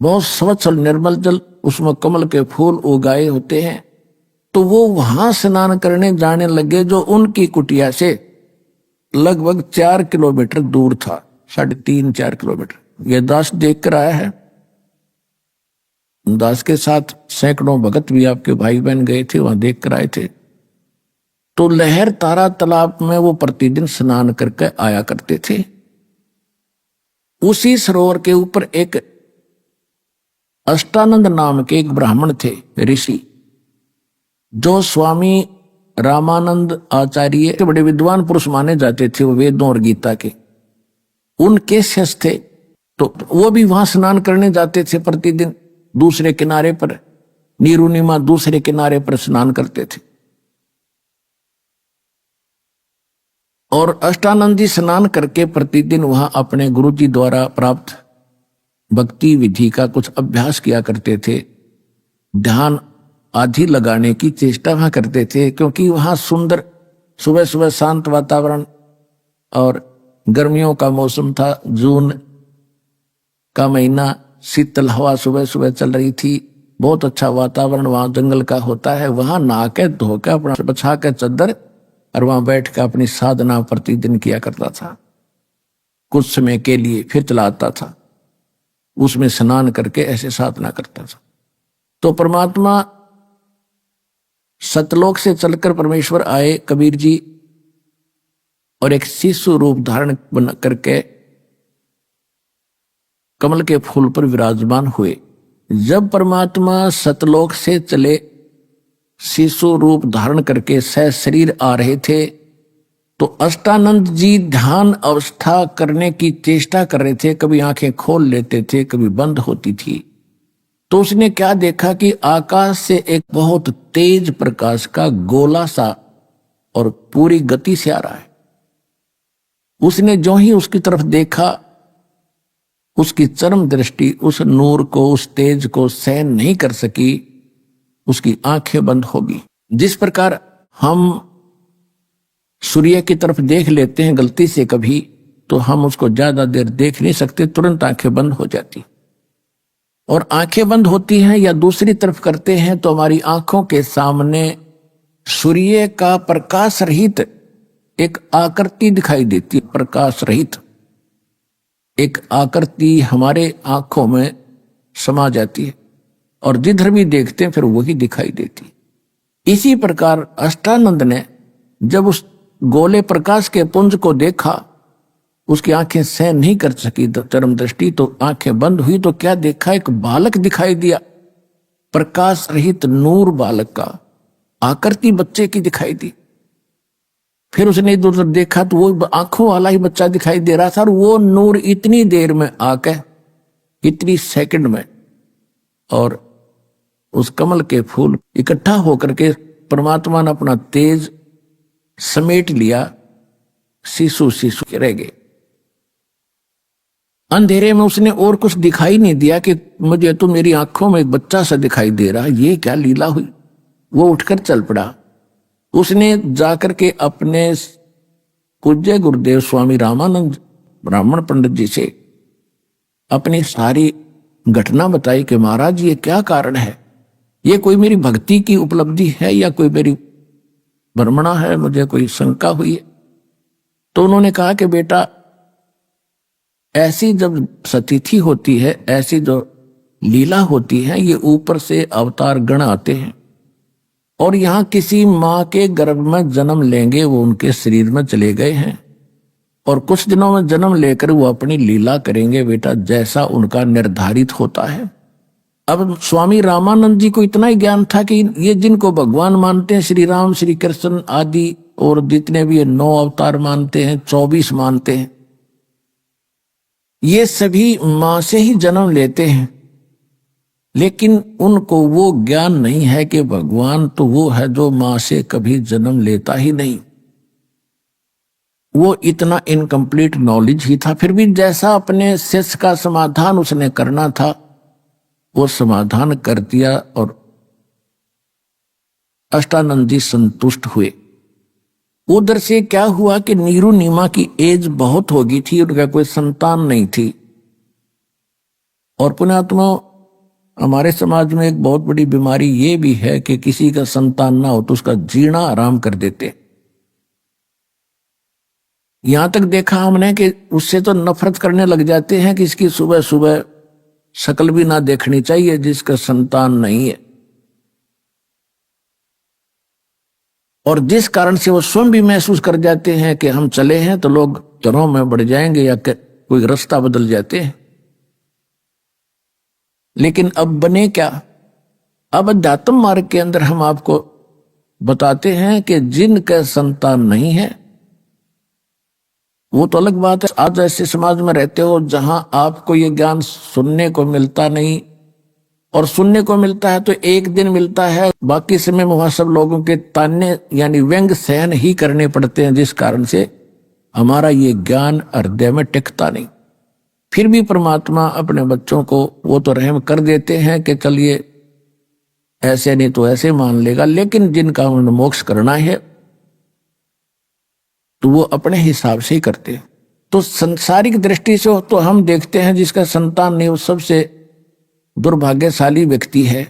F: बहुत स्वच्छ और निर्मल जल, उसमें कमल के फूल उगाए होते हैं। तो वो वहां स्नान करने जाने लगे, जो उनकी कुटिया से लगभग 4 किलोमीटर दूर था, 3.5-4 किलोमीटर। ये दास देख कर आया है। दास के साथ सैकड़ों भगत भी आपके भाई बहन गए थे, वहां देख कर आए थे। तो लहर तारा तालाब में वो प्रतिदिन स्नान करके आया करते थे। उसी सरोवर के ऊपर एक अष्टानंद नाम के एक ब्राह्मण थे, ऋषि, जो स्वामी रामानंद आचार्य के बड़े विद्वान पुरुष माने जाते थे, वो वेदों और गीता के, उनके शिष्य थे। तो वो भी वहां स्नान करने जाते थे प्रतिदिन, दूसरे किनारे पर, नीरुनिमा दूसरे किनारे पर स्नान करते थे। और अष्टानंदी स्नान करके प्रतिदिन वहां अपने गुरुजी द्वारा प्राप्त भक्ति विधि का कुछ अभ्यास किया करते थे। ध्यान आदि लगाने की चेष्टा वहां करते थे, क्योंकि वहां सुंदर सुबह सुबह शांत वातावरण, और गर्मियों का मौसम था, जून का महीना, शीतल हवा सुबह सुबह चल रही थी, बहुत अच्छा वातावरण वहां जंगल का होता है। वहां नहा के धो के अपना बछा के चद्दर, और वहां बैठ के अपनी साधना प्रतिदिन किया करता था। कुछ समय के लिए फिर चलाता था, उसमें स्नान करके ऐसे साधना करता था। तो परमात्मा सतलोक से चलकर परमेश्वर आए, कबीर जी, और एक शिशु रूप धारण बना करके कमल के फूल पर विराजमान हुए। जब परमात्मा सतलोक से चले, शिशु रूप धारण करके सह शरीर आ रहे थे, तो अष्टानंद जी ध्यान अवस्था करने की चेष्टा कर रहे थे। कभी आंखें खोल लेते थे, कभी बंद होती थी। तो उसने क्या देखा कि आकाश से एक बहुत तेज प्रकाश का गोला सा और पूरी गति से आ रहा है। उसने जो ही उसकी तरफ देखा, उसकी चरम दृष्टि उस नूर को, उस तेज को सहन नहीं कर सकी, उसकी आंखें बंद होगी। जिस प्रकार हम सूर्य की तरफ देख लेते हैं गलती से कभी, तो हम उसको ज्यादा देर देख नहीं सकते, तुरंत आंखें बंद हो जाती। और आंखें बंद होती हैं या दूसरी तरफ करते हैं तो हमारी आंखों के सामने सूर्य का प्रकाश रहित एक आकृति दिखाई देती है। प्रकाश रहित एक आकृति हमारे आंखों में समा जाती है, और जिधर भी देखते हैं फिर वही दिखाई देती। इसी प्रकार अष्टानंद ने जब उस गोले प्रकाश के पुंज को देखा, उसकी आंखें सहन नहीं कर सकी चरम दृष्टि, तो आंखें बंद हुई। तो क्या देखा, एक बालक दिखाई दिया, प्रकाश रहित नूर बालक का, आकृति बच्चे की दिखाई दी। फिर उसने इधर उधर देखा तो वो आंखों वाला ही बच्चा दिखाई दे रहा था, और वो नूर इतनी देर में आके, इतनी सेकंड में, और उस कमल के फूल इकट्ठा होकर के परमात्मा ने अपना तेज समेट लिया, शिशु शिशु रह गए। अंधेरे में उसने और कुछ दिखाई नहीं दिया कि मुझे तो मेरी आंखों में एक बच्चा सा दिखाई दे रहा, ये क्या लीला हुई। वो उठकर चल पड़ा। उसने जाकर के अपने पूज्य गुरुदेव स्वामी रामानंद ब्राह्मण पंडित जी से अपनी सारी घटना बताई कि महाराज ये क्या कारण है, ये कोई मेरी भक्ति की उपलब्धि है या कोई मेरी भ्रमणा है, मुझे कोई शंका हुई है। तो उन्होंने कहा कि बेटा ऐसी जब सतिथि होती है, ऐसी जो लीला होती है, ये ऊपर से अवतार गण आते हैं और यहाँ किसी माँ के गर्भ में जन्म लेंगे, वो उनके शरीर में चले गए हैं और कुछ दिनों में जन्म लेकर वो अपनी लीला करेंगे बेटा, जैसा उनका निर्धारित होता है। अब स्वामी रामानंद जी को इतना ही ज्ञान था कि ये जिनको भगवान मानते हैं, श्री राम श्री कृष्ण आदि, और जितने भी 9 अवतार मानते हैं, 24 मानते हैं, ये सभी मां से ही जन्म लेते हैं, लेकिन उनको वो ज्ञान नहीं है कि भगवान तो वो है जो मां से कभी जन्म लेता ही नहीं। वो इतना इनकम्प्लीट नॉलेज ही था। फिर भी जैसा अपने शिष्य का समाधान उसने करना था वो समाधान कर दिया और अष्टानंद जी संतुष्ट हुए। उधर से क्या हुआ कि नीरू नीमा की एज बहुत हो गई थी, उनका कोई संतान नहीं थी। और पुण्यात्मा, हमारे समाज में एक बहुत बड़ी बीमारी ये भी है कि किसी का संतान ना हो तो उसका जीना आराम कर देते। यहां तक देखा हमने कि उससे तो नफरत करने लग जाते हैं कि इसकी सुबह सुबह शक्ल भी ना देखनी चाहिए जिसका संतान नहीं है, और जिस कारण से वो स्वयं भी महसूस कर जाते हैं कि हम चले हैं तो लोग चरों में बढ़ जाएंगे या कोई रास्ता बदल जाते हैं। लेकिन अब बने क्या? अब अध्यात्म मार्ग के अंदर हम आपको बताते हैं कि जिनका संतान नहीं है वो तो अलग बात है। आज ऐसे समाज में रहते हो जहां आपको ये ज्ञान सुनने को मिलता नहीं, और सुनने को मिलता है तो एक दिन मिलता है, बाकी समय वहां सब लोगों के ताने यानी व्यंग सहन ही करने पड़ते हैं, जिस कारण से हमारा ये ज्ञान हृदय में टिकता नहीं। फिर भी परमात्मा अपने बच्चों को वो तो रहम कर देते हैं कि चलिए ऐसे नहीं तो ऐसे मान लेगा, लेकिन जिनका उन्हें मोक्ष करना है तो वो अपने हिसाब से ही करते हैं। तो संसारिक दृष्टि से तो हम देखते हैं जिसका संतान नहीं वो सबसे दुर्भाग्यशाली व्यक्ति है,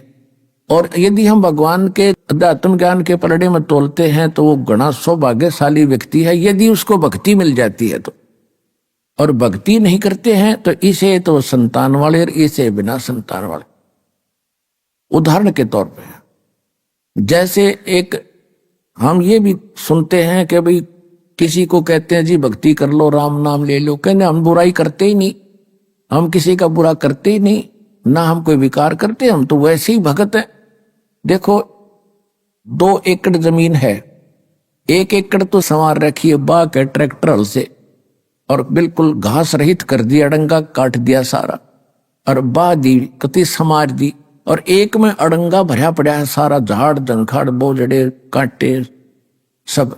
F: और यदि हम भगवान के अध्यात्म ज्ञान के पलड़े में तोलते हैं तो वो घना सौभाग्यशाली व्यक्ति है यदि उसको भक्ति मिल जाती है तो। और भक्ति नहीं करते हैं तो इसे तो संतान वाले और इसे बिना संतान वाले। उदाहरण के तौर पे जैसे एक हम ये भी सुनते हैं कि भाई किसी को कहते हैं जी भक्ति कर लो, राम नाम ले लो, कहते हम बुराई करते ही नहीं, हम किसी का बुरा करते ही नहीं, ना हम कोई विकार करते, हम तो वैसे ही भगत है। देखो 2 एकड़ जमीन है, 1 एकड़ तो संवार रखी है बाग है ट्रैक्टर हल से, और बिल्कुल घास रहित कर दिया, अड़ंगा काट दिया सारा, और बा दी कति समार दी, और एक में अड़ंगा भरा पड़ा है सारा, झाड़ जंखाड़ बोझड़े कांटे सब।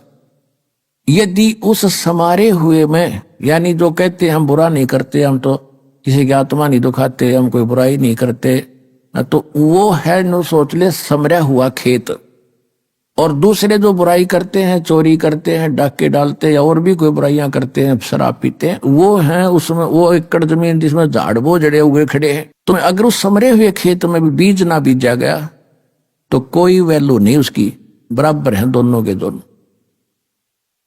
F: यदि उस समारे हुए में यानी जो कहते हैं हम बुरा नहीं करते, हम तो किसी की आत्मा नहीं दुखाते, हम कोई बुराई नहीं करते, तो वो है नो सोच ले समरा हुआ खेत। और दूसरे जो बुराई करते हैं, चोरी करते हैं, डाके डालते हैं, और भी कोई बुराइयां करते हैं, शराब पीते हैं, वो है उसमें वो एकड़ जमीन जिसमें झाड़ बोझड़े उगे खड़े हैं। तो अगर उस समरे हुए खेत में भी बीज ना बीजा गया तो कोई वैल्यू नहीं उसकी, बराबर है दोनों के दोनों।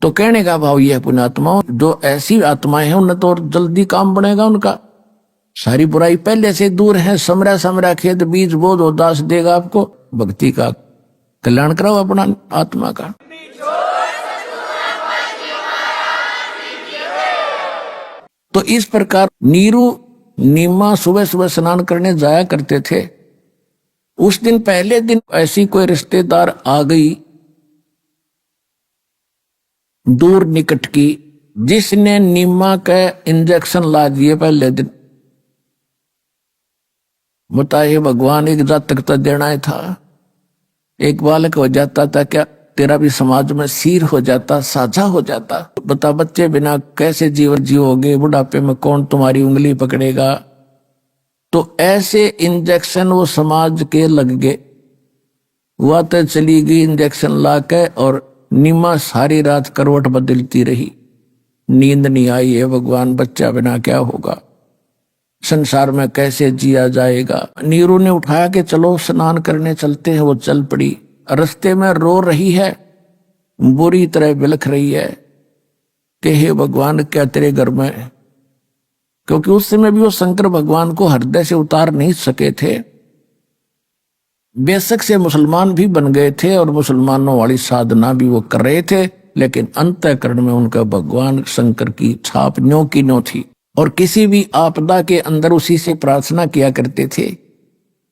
F: तो कहने का भाव यह है पुण्यात्मा, जो ऐसी आत्माएं हैं उन्हें तो जल्दी काम बनेगा उनका, सारी बुराई पहले से दूर है। समरा समरा खेत बीज बोध उदास देगा आपको, भक्ति का कल्याण कराओ अपना आत्मा का। तो इस प्रकार नीरू नीमा सुबह सुबह स्नान करने जाया करते थे। उस दिन पहले दिन ऐसी कोई रिश्तेदार आ गई दूर निकट की, जिसने नीमा के इंजेक्शन ला दिए पहले दिन। बताइए भगवान एक जातक तो देना था, एक बालक हो जाता था क्या तेरा भी समाज में सिर हो जाता, साझा हो जाता। बता बच्चे बिना कैसे जीवन जियोगे, बुढ़ापे में कौन तुम्हारी उंगली पकड़ेगा। तो ऐसे इंजेक्शन वो समाज के लग गए हुआ तो चली गई इंजेक्शन ला के, और नीमा सारी रात करवट बदलती रही। नींद नहीं आई है भगवान, बच्चा बिना क्या होगा, संसार में कैसे जिया जाएगा। नीरू ने उठाया कि चलो स्नान करने चलते हैं। वो चल पड़ी। रास्ते में रो रही है, बुरी तरह बिलख रही है कि हे भगवान क्या तेरे घर में, क्योंकि उस समय भी वो शंकर भगवान को हृदय से उतार नहीं सके थे। बेशक से मुसलमान भी बन गए थे और मुसलमानों वाली साधना भी वो कर रहे थे, लेकिन अंतःकरण में उनका भगवान शंकर की छाप न्यों की न्यों थी, और किसी भी आपदा के अंदर उसी से प्रार्थना किया करते थे।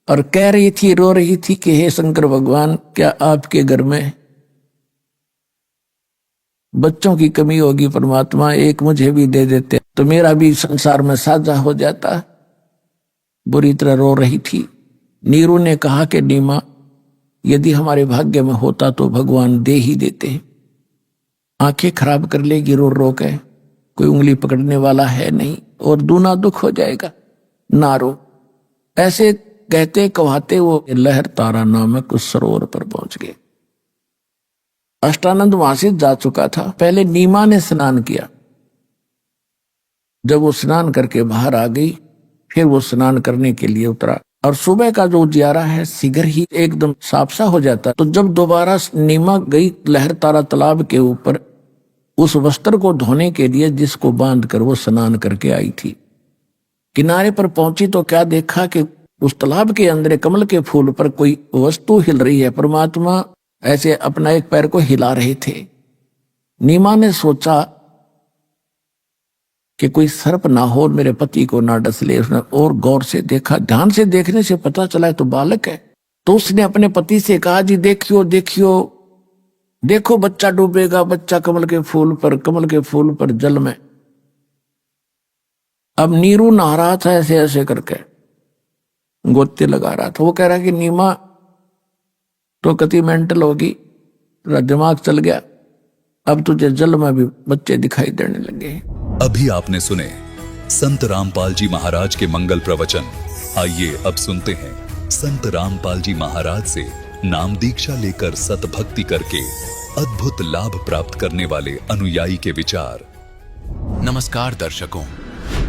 F: और कह रही थी, रो रही थी कि हे शंकर भगवान, क्या आपके घर में बच्चों की कमी होगी परमात्मा, एक मुझे भी दे देते तो मेरा भी संसार में साझा हो जाता। बुरी तरह रो रही थी। नीरू ने कहा कि नीमा, यदि हमारे भाग्य में होता तो भगवान दे ही देते। आंखें खराब कर लेगी रो रो के, कोई उंगली पकड़ने वाला है नहीं, और दूना दुख हो जाएगा, ना रो। ऐसे कहते कहते वो लहर तारा नामक उस सरोवर पर पहुंच गए। अष्टानंद वहां से जा चुका था। पहले नीमा ने स्नान किया। जब वो स्नान करके बाहर आ गई, फिर वो स्नान करने के लिए उतरा, और सुबह का जो उजियारा है शीघ्र ही एकदम साफ सा हो जाता। तो जब दोबारा नीमा गई लहर तारा तालाब के ऊपर उस वस्त्र को धोने के लिए जिसको बांध कर वो स्नान करके आई थी, किनारे पर पहुंची तो क्या देखा कि उस तालाब के अंदर कमल के फूल पर कोई वस्तु हिल रही है। परमात्मा ऐसे अपना एक पैर को हिला रहे थे। नीमा ने सोचा कि कोई सर्प ना हो, मेरे पति को ना डस ले। उसने और गौर से देखा, ध्यान से देखने से पता चला तो बालक है। तो उसने अपने पति से कहा, जी देखियो देखियो, देखो बच्चा डूबेगा, बच्चा कमल के फूल पर जल में। अब नीरू नहा रहा था ऐसे ऐसे करके, गोते लगा रहा था। वो कह रहा कि नीमा तो कति मेंटल होगी, तेरा दिमाग चल गया, अब तुझे जल में भी बच्चे दिखाई देने लगे।
A: अभी आपने सुने संत रामपाल जी महाराज के मंगल प्रवचन। आइए अब सुनते हैं संत रामपाल जी महाराज से नाम दीक्षा लेकर सतभक्ति करके अद्भुत लाभ प्राप्त करने वाले अनुयायी के विचार।
C: नमस्कार दर्शकों,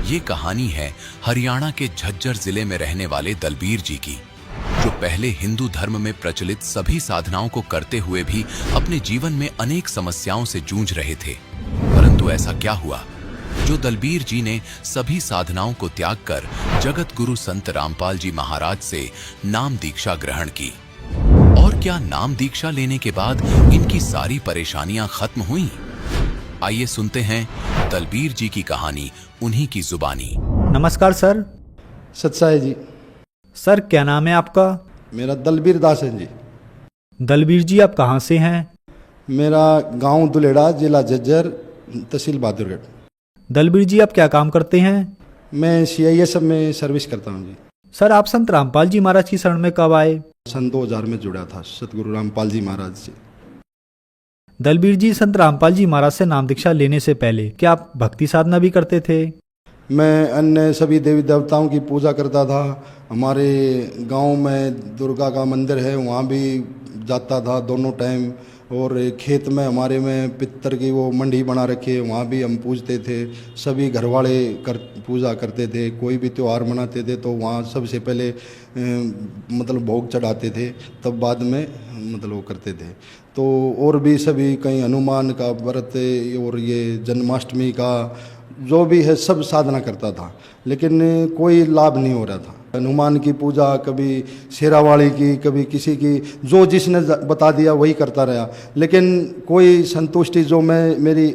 C: ये कहानी है हरियाणा के झज्जर जिले में रहने वाले दलबीर जी की, जो पहले हिंदू धर्म में प्रचलित सभी साधनाओं को करते हुए भी अपने जीवन में अनेक समस्याओं से जूझ रहे थे। परंतु ऐसा क्या हुआ जो दलबीर जी ने सभी साधनाओं को त्याग कर जगत गुरु संत रामपाल जी महाराज से नाम दीक्षा ग्रहण की? और क्या नाम दीक्षा लेने के बाद इनकी सारी परेशानियां खत्म हुई? आइए सुनते हैं दलबीर जी की कहानी उन्हीं की जुबानी।
G: नमस्कार सर।
H: सत्साई जी।
G: सर क्या नाम है आपका?
H: मेरा दलबीर दास है जी।
G: दलबीर जी आप कहाँ से हैं?
H: मेरा गांव दुलेड़ा, जिला झज्जर, तहसील बहादुरगढ़।
G: दलबीर जी आप क्या काम करते हैं?
H: मैं CISF में सर्विस करता हूं जी।
G: सर आप संत रामपाल जी महाराज की शरण में कब आए?
H: सन 2000 में जुड़ा था सतगुरु रामपाल जी महाराज से।
G: दलबीर जी संत रामपाल जी महाराज से नाम दीक्षा लेने से पहले क्या आप भक्ति साधना भी करते थे?
H: मैं अन्य सभी देवी देवताओं की पूजा करता था। हमारे गांव में दुर्गा का मंदिर है, वहाँ भी जाता था दोनों टाइम। और खेत में हमारे में पित्तर की वो मंडी बना रखी है, वहाँ भी हम पूजते थे। सभी घरवाले पूजा करते थे। कोई भी त्यौहार मनाते थे तो वहाँ सबसे पहले मतलब भोग चढ़ाते थे, तब बाद में मतलब वो करते थे। तो और भी सभी कहीं हनुमान का व्रत और ये जन्माष्टमी का जो भी है सब साधना करता था, लेकिन कोई लाभ नहीं हो रहा था। हनुमान की पूजा, कभी शेरावाली की, कभी किसी की, जो जिसने बता दिया वही करता रहा, लेकिन कोई संतुष्टि जो मैं मेरी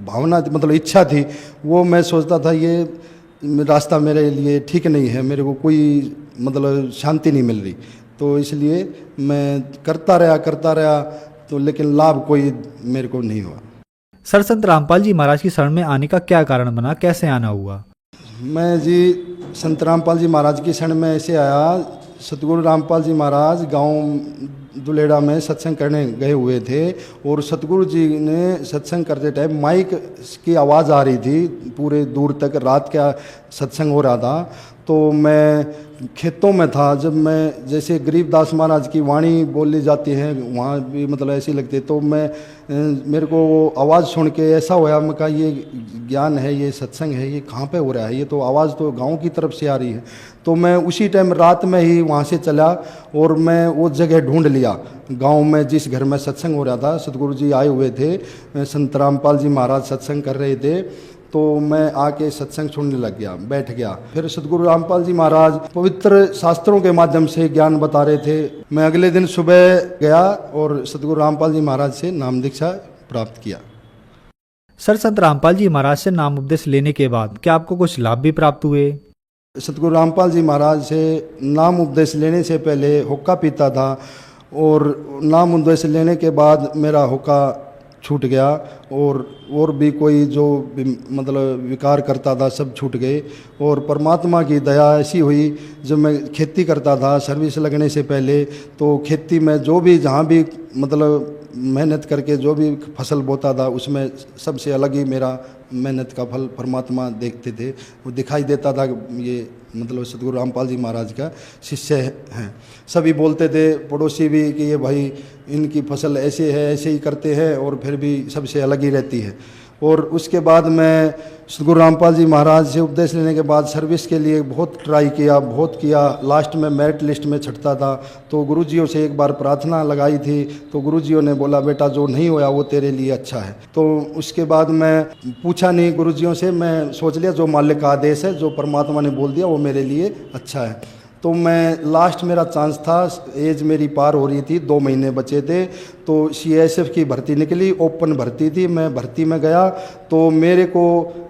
H: भावना मतलब इच्छा थी वो मैं सोचता था ये रास्ता मेरे लिए ठीक नहीं है, मेरे को कोई मतलब शांति नहीं मिल रही। तो इसलिए मैं करता रहा तो लेकिन लाभ कोई मेरे को नहीं हुआ।
G: सर संत रामपाल जी महाराज की शरण में आने का क्या कारण बना, कैसे आना हुआ?
H: मैं जी संत रामपाल जी महाराज की शरण में ऐसे आया, सतगुरु रामपाल जी महाराज गांव दुलेड़ा में सत्संग करने गए हुए थे, और सतगुरु जी ने सत्संग करते टाइम माइक की आवाज़ आ रही थी पूरे दूर तक, रात का सत्संग हो रहा था। तो मैं खेतों में था। जब मैं जैसे गरीबदास महाराज की वाणी बोली जाती है वहाँ भी मतलब ऐसी लगती है, तो मैं मेरे को वो आवाज़ सुन के ऐसा होया, मैं कहा ये ज्ञान है, ये सत्संग है, ये कहाँ पे हो रहा है, ये तो आवाज़ तो गांव की तरफ से आ रही है। तो मैं उसी टाइम रात में ही वहाँ से चला और मैं वो जगह ढूंढ लिया गांव में जिस घर में सत्संग हो रहा था। सतगुरु जी आए हुए थे, संत रामपाल जी महाराज सत्संग कर रहे थे, तो मैं आके सत्संग सुनने लग गया, बैठ गया। फिर सतगुरु रामपाल जी महाराज पवित्र शास्त्रों के माध्यम से ज्ञान बता रहे थे। मैं अगले दिन सुबह गया और सतगुरु रामपाल जी महाराज से नाम दीक्षा प्राप्त किया।
G: सर, संत रामपाल जी महाराज से नाम उपदेश लेने के बाद क्या आपको कुछ लाभ भी प्राप्त हुए?
H: सतगुरु रामपाल जी महाराज से नाम उपदेश लेने से पहले हुक्का पीता था और नाम उपदेश लेने के बाद मेरा हुक्का छूट गया और भी कोई जो भी मतलब विकार करता था सब छूट गए। और परमात्मा की दया ऐसी हुई, जब मैं खेती करता था सर्विस लगने से पहले, तो खेती में जो भी जहाँ भी मतलब मेहनत करके जो भी फसल बोता था उसमें सबसे अलग ही मेरा मेहनत का फल परमात्मा देखते थे, वो दिखाई देता था। ये मतलब सतगुरु रामपाल जी महाराज का शिष्य हैं। सभी बोलते थे, पड़ोसी भी, कि ये भाई इनकी फसल ऐसे है, ऐसे ही करते हैं और फिर भी सबसे अलग ही रहती है। और उसके बाद मैं सतगुरु रामपाल जी महाराज से उपदेश लेने के बाद सर्विस के लिए बहुत ट्राई किया, बहुत किया। लास्ट में मेरिट लिस्ट में छटता था, तो गुरुजियों से एक बार प्रार्थना लगाई थी, तो गुरुजियों ने बोला बेटा जो नहीं होया वो तेरे लिए अच्छा है। तो उसके बाद मैं पूछा नहीं गुरुजियों से, मैं सोच लिया जो मालिक का आदेश है, जो परमात्मा ने बोल दिया वो मेरे लिए अच्छा है। तो मैं लास्ट मेरा चांस था, एज मेरी पार हो रही थी, 2 महीने बचे थे, तो CISF की भर्ती निकली, ओपन भर्ती थी। मैं भर्ती में गया तो मेरे को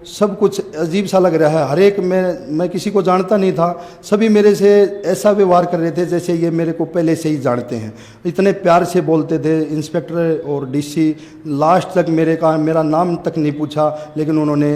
H: सब कुछ अजीब सा लग रहा है। हर एक मैं किसी को जानता नहीं था, सभी मेरे से ऐसा व्यवहार कर रहे थे जैसे ये मेरे को पहले से ही जानते हैं। इतने प्यार से बोलते थे। इंस्पेक्टर और DC लास्ट तक मेरा नाम तक नहीं पूछा, लेकिन उन्होंने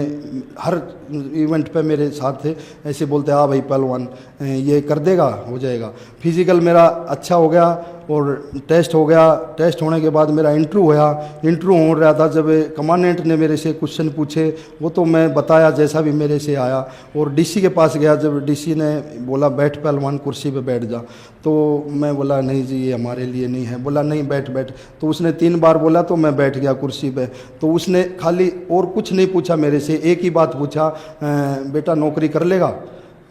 H: हर इवेंट पे मेरे साथ थे, ऐसे बोलते हाँ भाई पहलवान ये कर देगा, हो जाएगा। फिजिकल मेरा अच्छा हो गया और टेस्ट हो गया। टेस्ट होने के बाद मेरा इंटरव्यू हुआ। इंटरव्यू हो रहा था, जब कमांडेंट ने मेरे से क्वेश्चन पूछे वो तो मैं बताया जैसा भी मेरे से आया। और DC के पास गया, जब DC ने बोला बैठ पहलवान कुर्सी पे बैठ जा, तो मैं बोला नहीं जी ये हमारे लिए नहीं है। बोला नहीं बैठ बैठ, तो उसने 3 बार बोला तो मैं बैठ गया कुर्सी पे। तो उसने खाली और कुछ नहीं पूछा मेरे से, एक ही बात पूछा, बेटा नौकरी कर लेगा?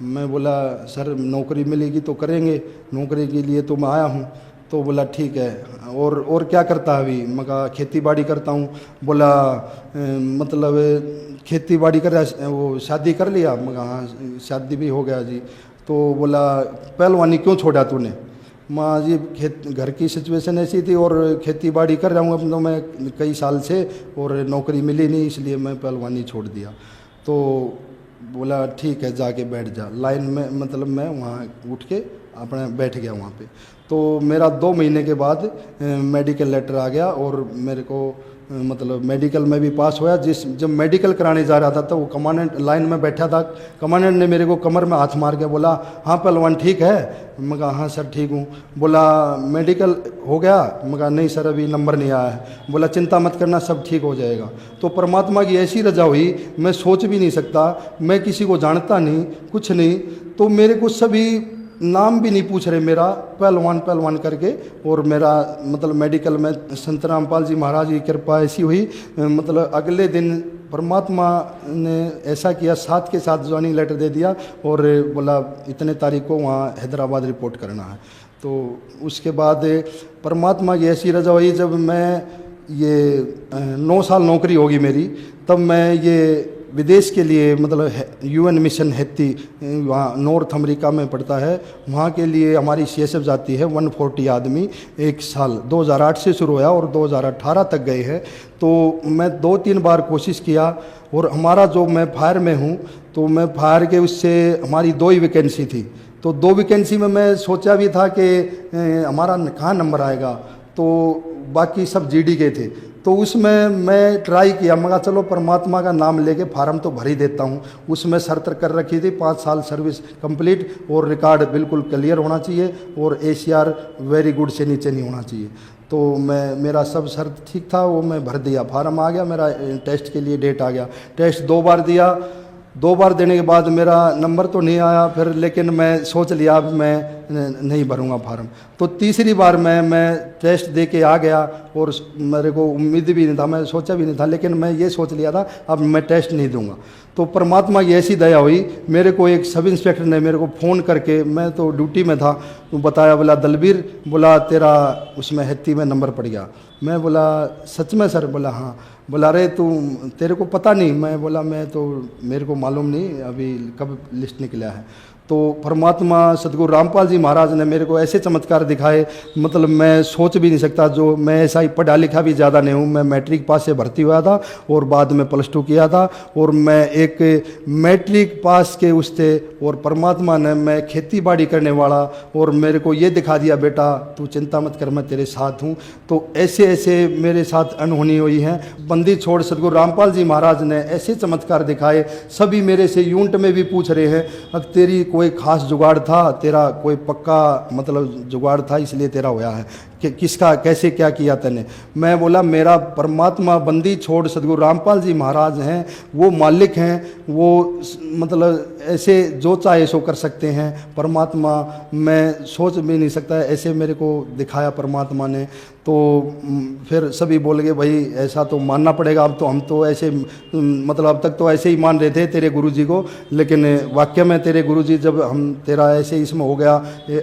H: मैं बोला सर नौकरी मिलेगी तो करेंगे, नौकरी के लिए तो मैं आया हूँ। तो बोला ठीक है, और क्या करता है अभी? मैं कहा खेती बाड़ी करता हूँ। बोला मतलब खेती बाड़ी कर रहा, वो शादी कर लिया? मैं कहा हाँ शादी भी हो गया जी। तो बोला पहलवानी क्यों छोड़ा तूने? माँ जी घर की सिचुएशन ऐसी थी और खेती बाड़ी कर रहा हूँ अब तो मैं कई साल से, और नौकरी मिली नहीं इसलिए मैं पहलवानी छोड़ दिया। तो बोला ठीक है जाके बैठ जा लाइन में। मतलब मैं वहाँ उठ के अपना बैठ गया वहाँ पे। तो मेरा 2 महीने के बाद मेडिकल लेटर आ गया और मेरे को मतलब मेडिकल में भी पास होया। जब मेडिकल कराने जा रहा था तो वो कमांडेंट लाइन में बैठा था। कमांडेंट ने मेरे को कमर में हाथ मार के बोला हाँ पहलवान ठीक है? मैं कहा हाँ सर ठीक हूँ। बोला मेडिकल हो गया? मैं कहा नहीं सर अभी नंबर नहीं आया है। बोला चिंता मत करना सब ठीक हो जाएगा। तो परमात्मा की ऐसी रजा हुई, मैं सोच भी नहीं सकता। मैं किसी को जानता नहीं, कुछ नहीं, तो मेरे को सभी नाम भी नहीं पूछ रहे मेरा, पहलवान पहलवान करके। और मेरा मतलब मेडिकल में संत रामपाल जी महाराज की कृपा ऐसी हुई, मतलब अगले दिन परमात्मा ने ऐसा किया 7 के साथ ज्वाइनिंग लेटर दे दिया और बोला इतने तारीख को वहाँ हैदराबाद रिपोर्ट करना है। तो उसके बाद परमात्मा की ऐसी रजा हुई, जब मैं ये 9 साल नौकरी होगी मेरी, तब मैं ये विदेश के लिए मतलब UN मिशन हैती वहाँ नॉर्थ अमेरिका में पड़ता है, वहाँ के लिए हमारी CSF जाती है 140 आदमी 1 साल। 2008 से शुरू हुआ और 2018 तक गए हैं। तो मैं 2-3 बार कोशिश किया और हमारा जो मैं फायर में हूँ तो मैं फायर के उससे हमारी 2 ही वैकेंसी थी। तो 2 वैकेंसी में मैं सोचा भी था कि हमारा कहाँ नंबर आएगा, तो बाकी सब GD के थे। तो उसमें मैं ट्राई किया, मगर चलो परमात्मा का नाम लेके फार्म तो भर ही देता हूँ। उसमें शर्त कर रखी थी 5 साल सर्विस कंप्लीट और रिकॉर्ड बिल्कुल क्लियर होना चाहिए और ACR वेरी गुड से नीचे नहीं होना चाहिए। तो मेरा सब शर्त ठीक था, वो मैं भर दिया, फार्म आ गया मेरा। टेस्ट के लिए डेट आ गया, टेस्ट 2 बार दिया, 2 बार देने के बाद मेरा नंबर तो नहीं आया फिर, लेकिन मैं सोच लिया अब मैं नहीं भरूंगा फार्म। तो तीसरी बार मैं टेस्ट दे के आ गया और मेरे को उम्मीद भी नहीं था, मैं सोचा भी नहीं था, लेकिन मैं ये सोच लिया था अब मैं टेस्ट नहीं दूंगा। तो परमात्मा की ऐसी दया हुई, मेरे को एक सब इंस्पेक्टर ने मेरे को फ़ोन करके, मैं तो ड्यूटी में था, तो बताया, बोला दलबीर, बोला तेरा उसमें हैती में नंबर पड़ गया। मैं बोला सच में सर? बोला हाँ। बोला अरे तू, तेरे को पता नहीं? मैं बोला मैं तो, मेरे को मालूम नहीं अभी कब लिस्ट निकला है। तो परमात्मा सदगुरु रामपाल जी महाराज ने मेरे को ऐसे चमत्कार दिखाए, मतलब मैं सोच भी नहीं सकता। जो मैं ऐसा ही पढ़ा लिखा भी ज़्यादा नहीं हूँ, मैं मैट्रिक पास से भर्ती हुआ था और बाद में +2 किया था, और मैं एक मैट्रिक पास के उस थे, और परमात्मा ने, मैं खेती बाड़ी करने वाला, और मेरे को ये दिखा दिया बेटा तू चिंता मत कर, मैं तेरे साथ हूँ। तो ऐसे ऐसे मेरे साथ अनहोनी हुई है। बंदी छोड़ सदगुरु रामपाल जी महाराज ने ऐसे चमत्कार दिखाए, सभी मेरे से यूनिट में भी पूछ रहे हैं अब तेरी कोई खास जुगाड़ था, तेरा कोई पक्का मतलब जुगाड़ था इसलिए तेरा होया है कि किसका कैसे क्या किया तने? मैं बोला मेरा परमात्मा बंदी छोड़ सदगुरु रामपाल जी महाराज हैं, वो मालिक हैं, वो मतलब ऐसे जो चाहे सो कर सकते हैं। परमात्मा मैं सोच भी नहीं सकता, ऐसे मेरे को दिखाया परमात्मा ने। तो फिर सभी बोल गए भाई ऐसा तो मानना पड़ेगा, अब तो हम तो ऐसे मतलब अब तक तो ऐसे ही मान रहे थे तेरे गुरुजी को, लेकिन वाकई में तेरे गुरुजी जब हम तेरा ऐसे इसमें हो गया,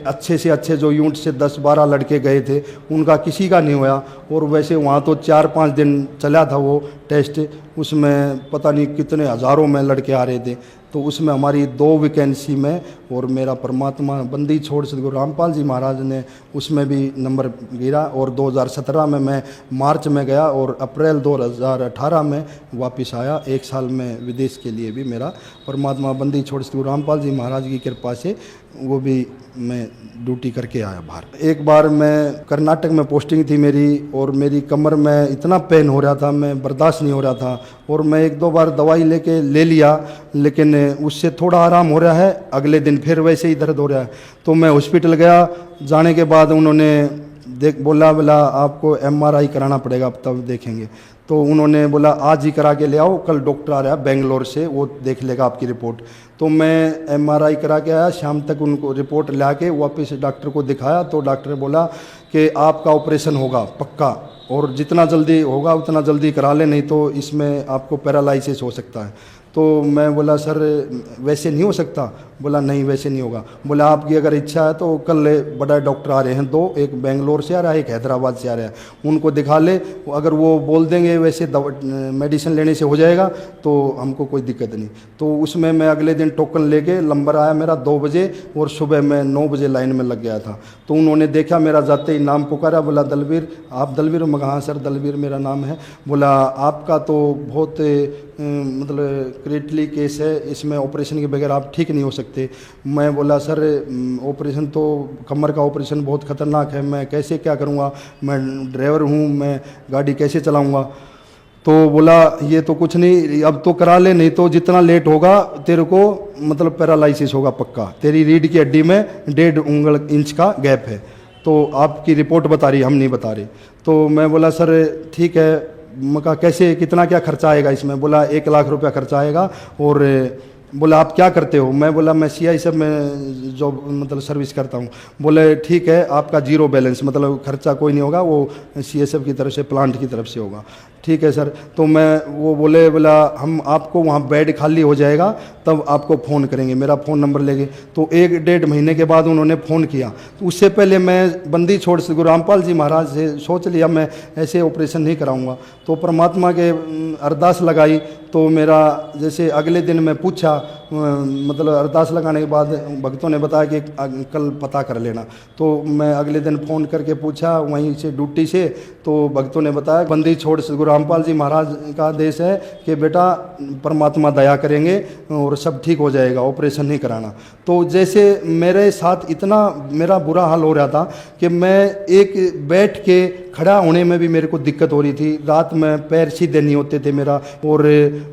H: अच्छे से अच्छे जो यूनिट से 10-12 लड़के गए थे उनका किसी का नहीं हुआ। और वैसे वहाँ तो 4-5 दिन चला था वो टेस्ट, उसमें पता नहीं कितने हज़ारों में लड़के आ रहे थे। तो उसमें हमारी 2 वैकेंसी में, और मेरा परमात्मा बंदी छोड़ सदगुरु रामपाल जी महाराज ने उसमें भी नंबर गिरा। और 2017 में मैं मार्च में गया और अप्रैल 2018 में वापस आया। 1 साल में विदेश के लिए भी मेरा परमात्मा बंदी छोड़ सदगुरु रामपाल जी महाराज की कृपा से वो भी मैं ड्यूटी करके आया बाहर। एक बार मैं कर्नाटक में पोस्टिंग थी मेरी, और मेरी कमर में इतना पेन हो रहा था, मैं बर्दाश्त नहीं हो रहा था, और मैं 1-2 बार दवाई ले लिया, लेकिन उससे थोड़ा आराम हो रहा है, अगले दिन फिर वैसे ही दर्द हो रहा है। तो मैं हॉस्पिटल गया, जाने के बाद उन्होंने बोला आपको MRI कराना पड़ेगा, अब तब देखेंगे। तो उन्होंने बोला आज ही करा के ले आओ, कल डॉक्टर आ रहा है बेंगलोर से, वो देख लेगा आपकी रिपोर्ट। तो मैं MRI करा के आया, शाम तक उनको रिपोर्ट ला के वापस डॉक्टर को दिखाया। तो डॉक्टर बोला कि आपका ऑपरेशन होगा पक्का, और जितना जल्दी होगा उतना जल्दी करा ले, नहीं तो इसमें आपको पैरालिसिस हो सकता है। तो मैं बोला सर वैसे नहीं हो सकता? बोला नहीं वैसे नहीं होगा। बोला आपकी अगर इच्छा है तो कल बड़ा डॉक्टर आ रहे हैं 2, एक बेंगलोर से आ रहा है, एक हैदराबाद से आ रहा है, उनको दिखा ले, अगर वो बोल देंगे वैसे मेडिसिन लेने से हो जाएगा तो हमको कोई दिक्कत नहीं। तो उसमें मैं अगले दिन टोकन लेके, नंबर आया मेरा 2 बजे, और सुबह मैं 9 बजे लाइन में लग गया था। तो उन्होंने देखा मेरा, जाते ही नाम पुकारा, बोला दलबीर, आप दलबीर? मैं हाँ सर दलबीर मेरा नाम है। बोला आपका तो बहुत मतलब क्रिटिकली केस है, इसमें ऑपरेशन के बगैर आप ठीक नहीं हो सकते। मैं बोला सर ऑपरेशन तो, कमर का ऑपरेशन बहुत ख़तरनाक है, मैं कैसे क्या करूँगा, मैं ड्राइवर हूँ, मैं गाड़ी कैसे चलाऊँगा? तो बोला ये तो कुछ नहीं, अब तो करा ले, नहीं तो जितना लेट होगा तेरे को मतलब पैरालिसिस होगा पक्का, तेरी रीढ़ की हड्डी में 1.5 इंच का गैप है। तो आपकी रिपोर्ट बता रही, हम नहीं बता रहे। तो मैं बोला सर ठीक है। मैं कहा कैसे, कितना क्या खर्चा आएगा इसमें? बोला 1 लाख रुपया खर्चा आएगा। और बोला आप क्या करते हो? मैं बोला मैं CI में जॉब मतलब सर्विस करता हूँ। बोले ठीक है, आपका 0 बैलेंस, मतलब खर्चा कोई नहीं होगा, वो CSF की तरफ से, प्लांट की तरफ से होगा। ठीक है सर। तो मैं वो बोला हम आपको वहाँ बेड खाली हो जाएगा तब आपको फ़ोन करेंगे, मेरा फ़ोन नंबर लेंगे। तो 1-1.5 महीने के बाद उन्होंने फ़ोन किया। तो उससे पहले मैं बंदी छोड़ सदगुरु रामपाल जी महाराज से सोच लिया मैं ऐसे ऑपरेशन नहीं कराऊंगा। तो परमात्मा के अरदास लगाई, तो मेरा जैसे अगले दिन मैं पूछा, मतलब अरदास लगाने के बाद भक्तों ने बताया कि कल पता कर लेना। तो मैं अगले दिन फ़ोन करके पूछा वहीं से ड्यूटी से, तो भक्तों ने बताया बंदी छोड़ सदगुरु रामपाल जी महाराज का आदेश है कि बेटा परमात्मा दया करेंगे और सब ठीक हो जाएगा, ऑपरेशन नहीं कराना। तो जैसे मेरे साथ इतना मेरा बुरा हाल हो रहा था कि मैं एक बैठ के खड़ा होने में भी मेरे को दिक्कत हो रही थी, रात में पैर सीधे नहीं होते थे मेरा। और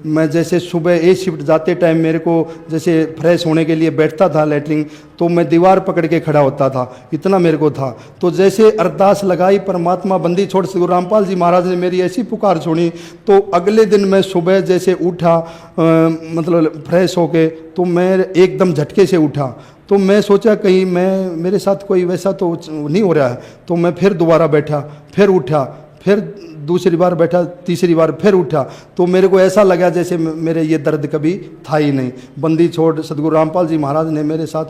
H: मैं जैसे सुबह शिफ्ट जाते टाइम मेरे को जैसे फ्रेश होने के लिए बैठता था लेटरिन, तो मैं दीवार पकड़ के खड़ा होता था, इतना मेरे को था। तो जैसे अरदास लगाई परमात्मा बंदी छोड़ श्री गुरु रामपाल जी महाराज ने मेरी ऐसी पुकार सुनी, तो अगले दिन मैं सुबह जैसे उठा मतलब फ्रेश होके, तो मैं एकदम झटके से उठा। तो मैं सोचा कहीं मेरे साथ कोई वैसा तो नहीं हो रहा है, तो मैं फिर दोबारा बैठा, फिर उठा, फिर दूसरी बार बैठा, तीसरी बार फिर उठा। तो मेरे को ऐसा लगा जैसे मेरे ये दर्द कभी था ही नहीं। बंदी छोड़ सदगुरु रामपाल जी महाराज ने मेरे साथ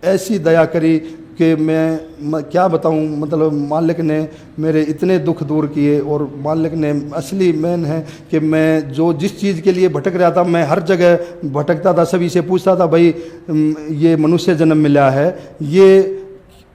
H: ऐसी दया करी कि मैं क्या बताऊं, मतलब मालिक ने मेरे इतने दुख दूर किए। और मालिक ने असली मेन है कि मैं जो जिस चीज़ के लिए भटक रहा था, मैं हर जगह भटकता था, सभी से पूछता था भाई ये मनुष्य जन्म मिला है, ये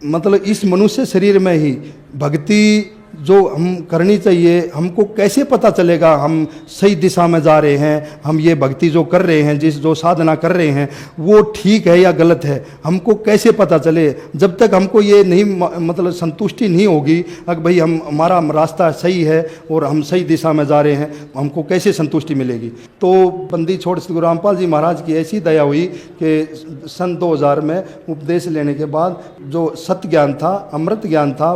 H: मतलब इस मनुष्य शरीर में ही भक्ति जो हम करनी चाहिए, हमको कैसे पता चलेगा हम सही दिशा में जा रहे हैं, हम ये भक्ति जो कर रहे हैं, जो साधना कर रहे हैं वो ठीक है या गलत है, हमको कैसे पता चले। जब तक हमको ये नहीं मतलब संतुष्टि नहीं होगी कि भाई हमारा रास्ता सही है और हम सही दिशा में जा रहे हैं, हमको कैसे संतुष्टि मिलेगी। तो बंदी छोड़ श्री गुरु रामपाल जी महाराज की ऐसी दया हुई कि सन 2000 में उपदेश लेने के बाद जो सत्य ज्ञान था, अमृत ज्ञान था,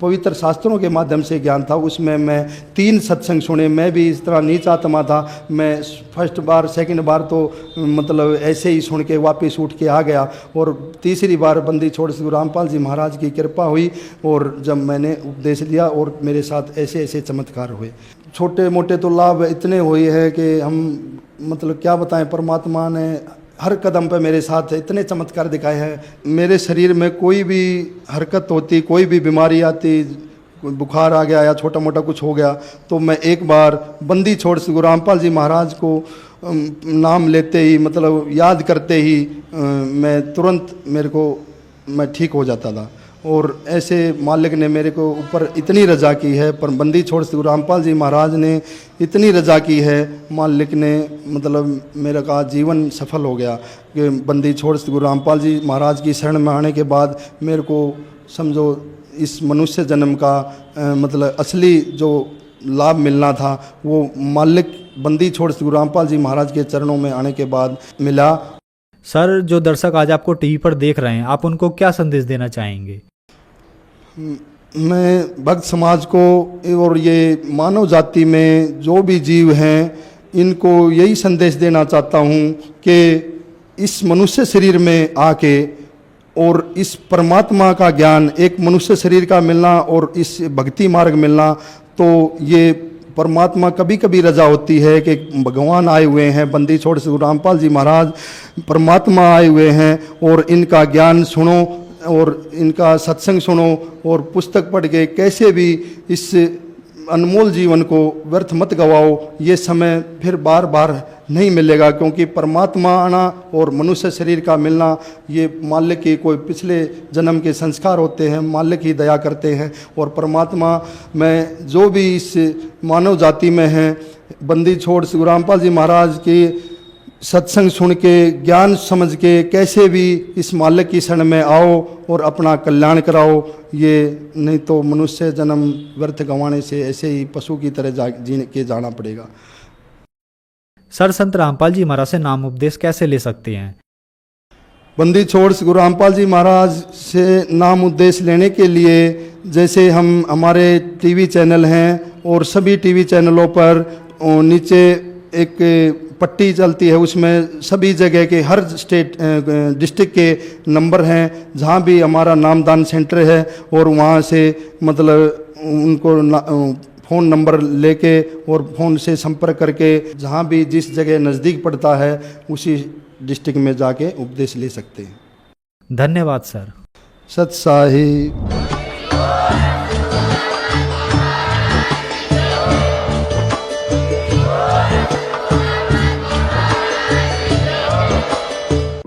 H: पवित्र शास्त्रों के माध्यम से ज्ञान था, उसमें मैं 3 सत्संग सुने। मैं भी इस तरह नीच आत्मा था, मैं फर्स्ट बार सेकंड बार तो मतलब ऐसे ही सुन के वापस उठ के आ गया, और तीसरी बार बंदी छोड़ श्री गुरु रामपाल जी महाराज की कृपा हुई और जब मैंने उपदेश लिया और मेरे साथ ऐसे ऐसे चमत्कार हुए। छोटे मोटे तो लाभ इतने हुए हैं कि हम मतलब क्या बताएं, परमात्मा ने हर कदम पे मेरे साथ इतने चमत्कार दिखाए हैं। मेरे शरीर में कोई भी हरकत होती, कोई भी बीमारी आती, बुखार आ गया या छोटा मोटा कुछ हो गया, तो मैं एक बार बंदी छोड़ श्री गुरु रामपाल जी महाराज को नाम लेते ही मतलब याद करते ही मैं तुरंत मैं ठीक हो जाता था। और ऐसे मालिक ने मेरे को ऊपर इतनी रजा की है, पर बंदी छोड़ श्री गुरु रामपाल जी महाराज ने इतनी रजा की है, मालिक ने मतलब मेरा का जीवन सफल हो गया कि बंदी छोड़ श्री गुरु रामपाल जी महाराज की शरण में आने के बाद मेरे को समझो इस मनुष्य जन्म का मतलब असली जो लाभ मिलना था वो मालिक बंदी छोड़ श्री गुरु रामपाल जी महाराज के चरणों में आने के बाद मिला।
G: सर, जो दर्शक आज आपको टीवी पर देख रहे हैं, आप उनको क्या संदेश देना चाहेंगे?
H: मैं भक्त समाज को और ये मानव जाति में जो भी जीव हैं, इनको यही संदेश देना चाहता हूँ कि इस मनुष्य शरीर में आके और इस परमात्मा का ज्ञान, एक मनुष्य शरीर का मिलना और इस भक्ति मार्ग मिलना, तो ये परमात्मा कभी कभी रजा होती है कि भगवान आए हुए हैं, बंदी छोड़ श्री गुरु रामपाल जी महाराज परमात्मा आए हुए हैं, और इनका ज्ञान सुनो और इनका सत्संग सुनो और पुस्तक पढ़ के कैसे भी इस अनमोल जीवन को व्यर्थ मत गवाओ। ये समय फिर बार बार नहीं मिलेगा, क्योंकि परमात्मा आना और मनुष्य शरीर का मिलना ये मालिक की कोई पिछले जन्म के संस्कार होते हैं, मालिक ही दया करते हैं। और परमात्मा में जो भी इस मानव जाति में हैं, बंदी छोड़ श्री गुरु रामपाल जी महाराज की सत्संग सुन के ज्ञान समझ के कैसे भी इस मालिक की शरण में आओ और अपना कल्याण कराओ। ये नहीं तो मनुष्य जन्म व्यर्थ गंवाने से ऐसे ही पशु की तरह जीने के जाना पड़ेगा।
G: सर, संत रामपाल जी महाराज से नाम उपदेश कैसे ले सकते हैं?
H: बंदी छोड़ श्री गुरु रामपाल जी महाराज से नाम उपदेश लेने के लिए जैसे हमारे टीवी चैनल हैं और सभी टीवी चैनलों पर नीचे एक पट्टी चलती है, उसमें सभी जगह के हर स्टेट डिस्ट्रिक्ट के नंबर हैं, जहाँ भी हमारा नामदान सेंटर है, और वहाँ से मतलब उनको फ़ोन नंबर लेके और फ़ोन से संपर्क करके जहाँ भी जिस जगह नज़दीक पड़ता है उसी डिस्ट्रिक्ट में जाके उपदेश ले सकते हैं।
G: धन्यवाद सर।
H: सत साही।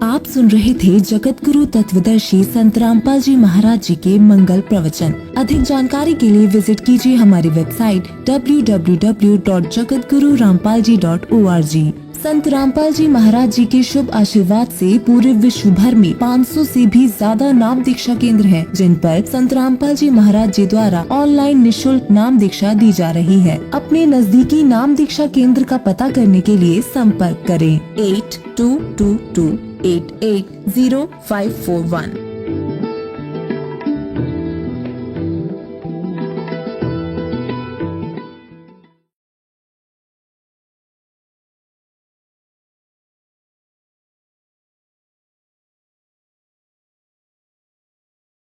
I: आप सुन रहे थे जगत गुरु तत्वदर्शी संत रामपाल जी महाराज जी के मंगल प्रवचन। अधिक जानकारी के लिए विजिट कीजिए हमारी वेबसाइट www.jagatgururampalji.org। संत रामपाल जी महाराज जी के शुभ आशीर्वाद से पूरे विश्व भर में 500 से भी ज्यादा नाम दीक्षा केंद्र हैं, जिन पर संत रामपाल जी महाराज जी द्वारा ऑनलाइन निशुल्क नाम दीक्षा दी जा रही है। अपने नजदीकी नाम दीक्षा केंद्र का पता करने के लिए संपर्क करें 8222880541।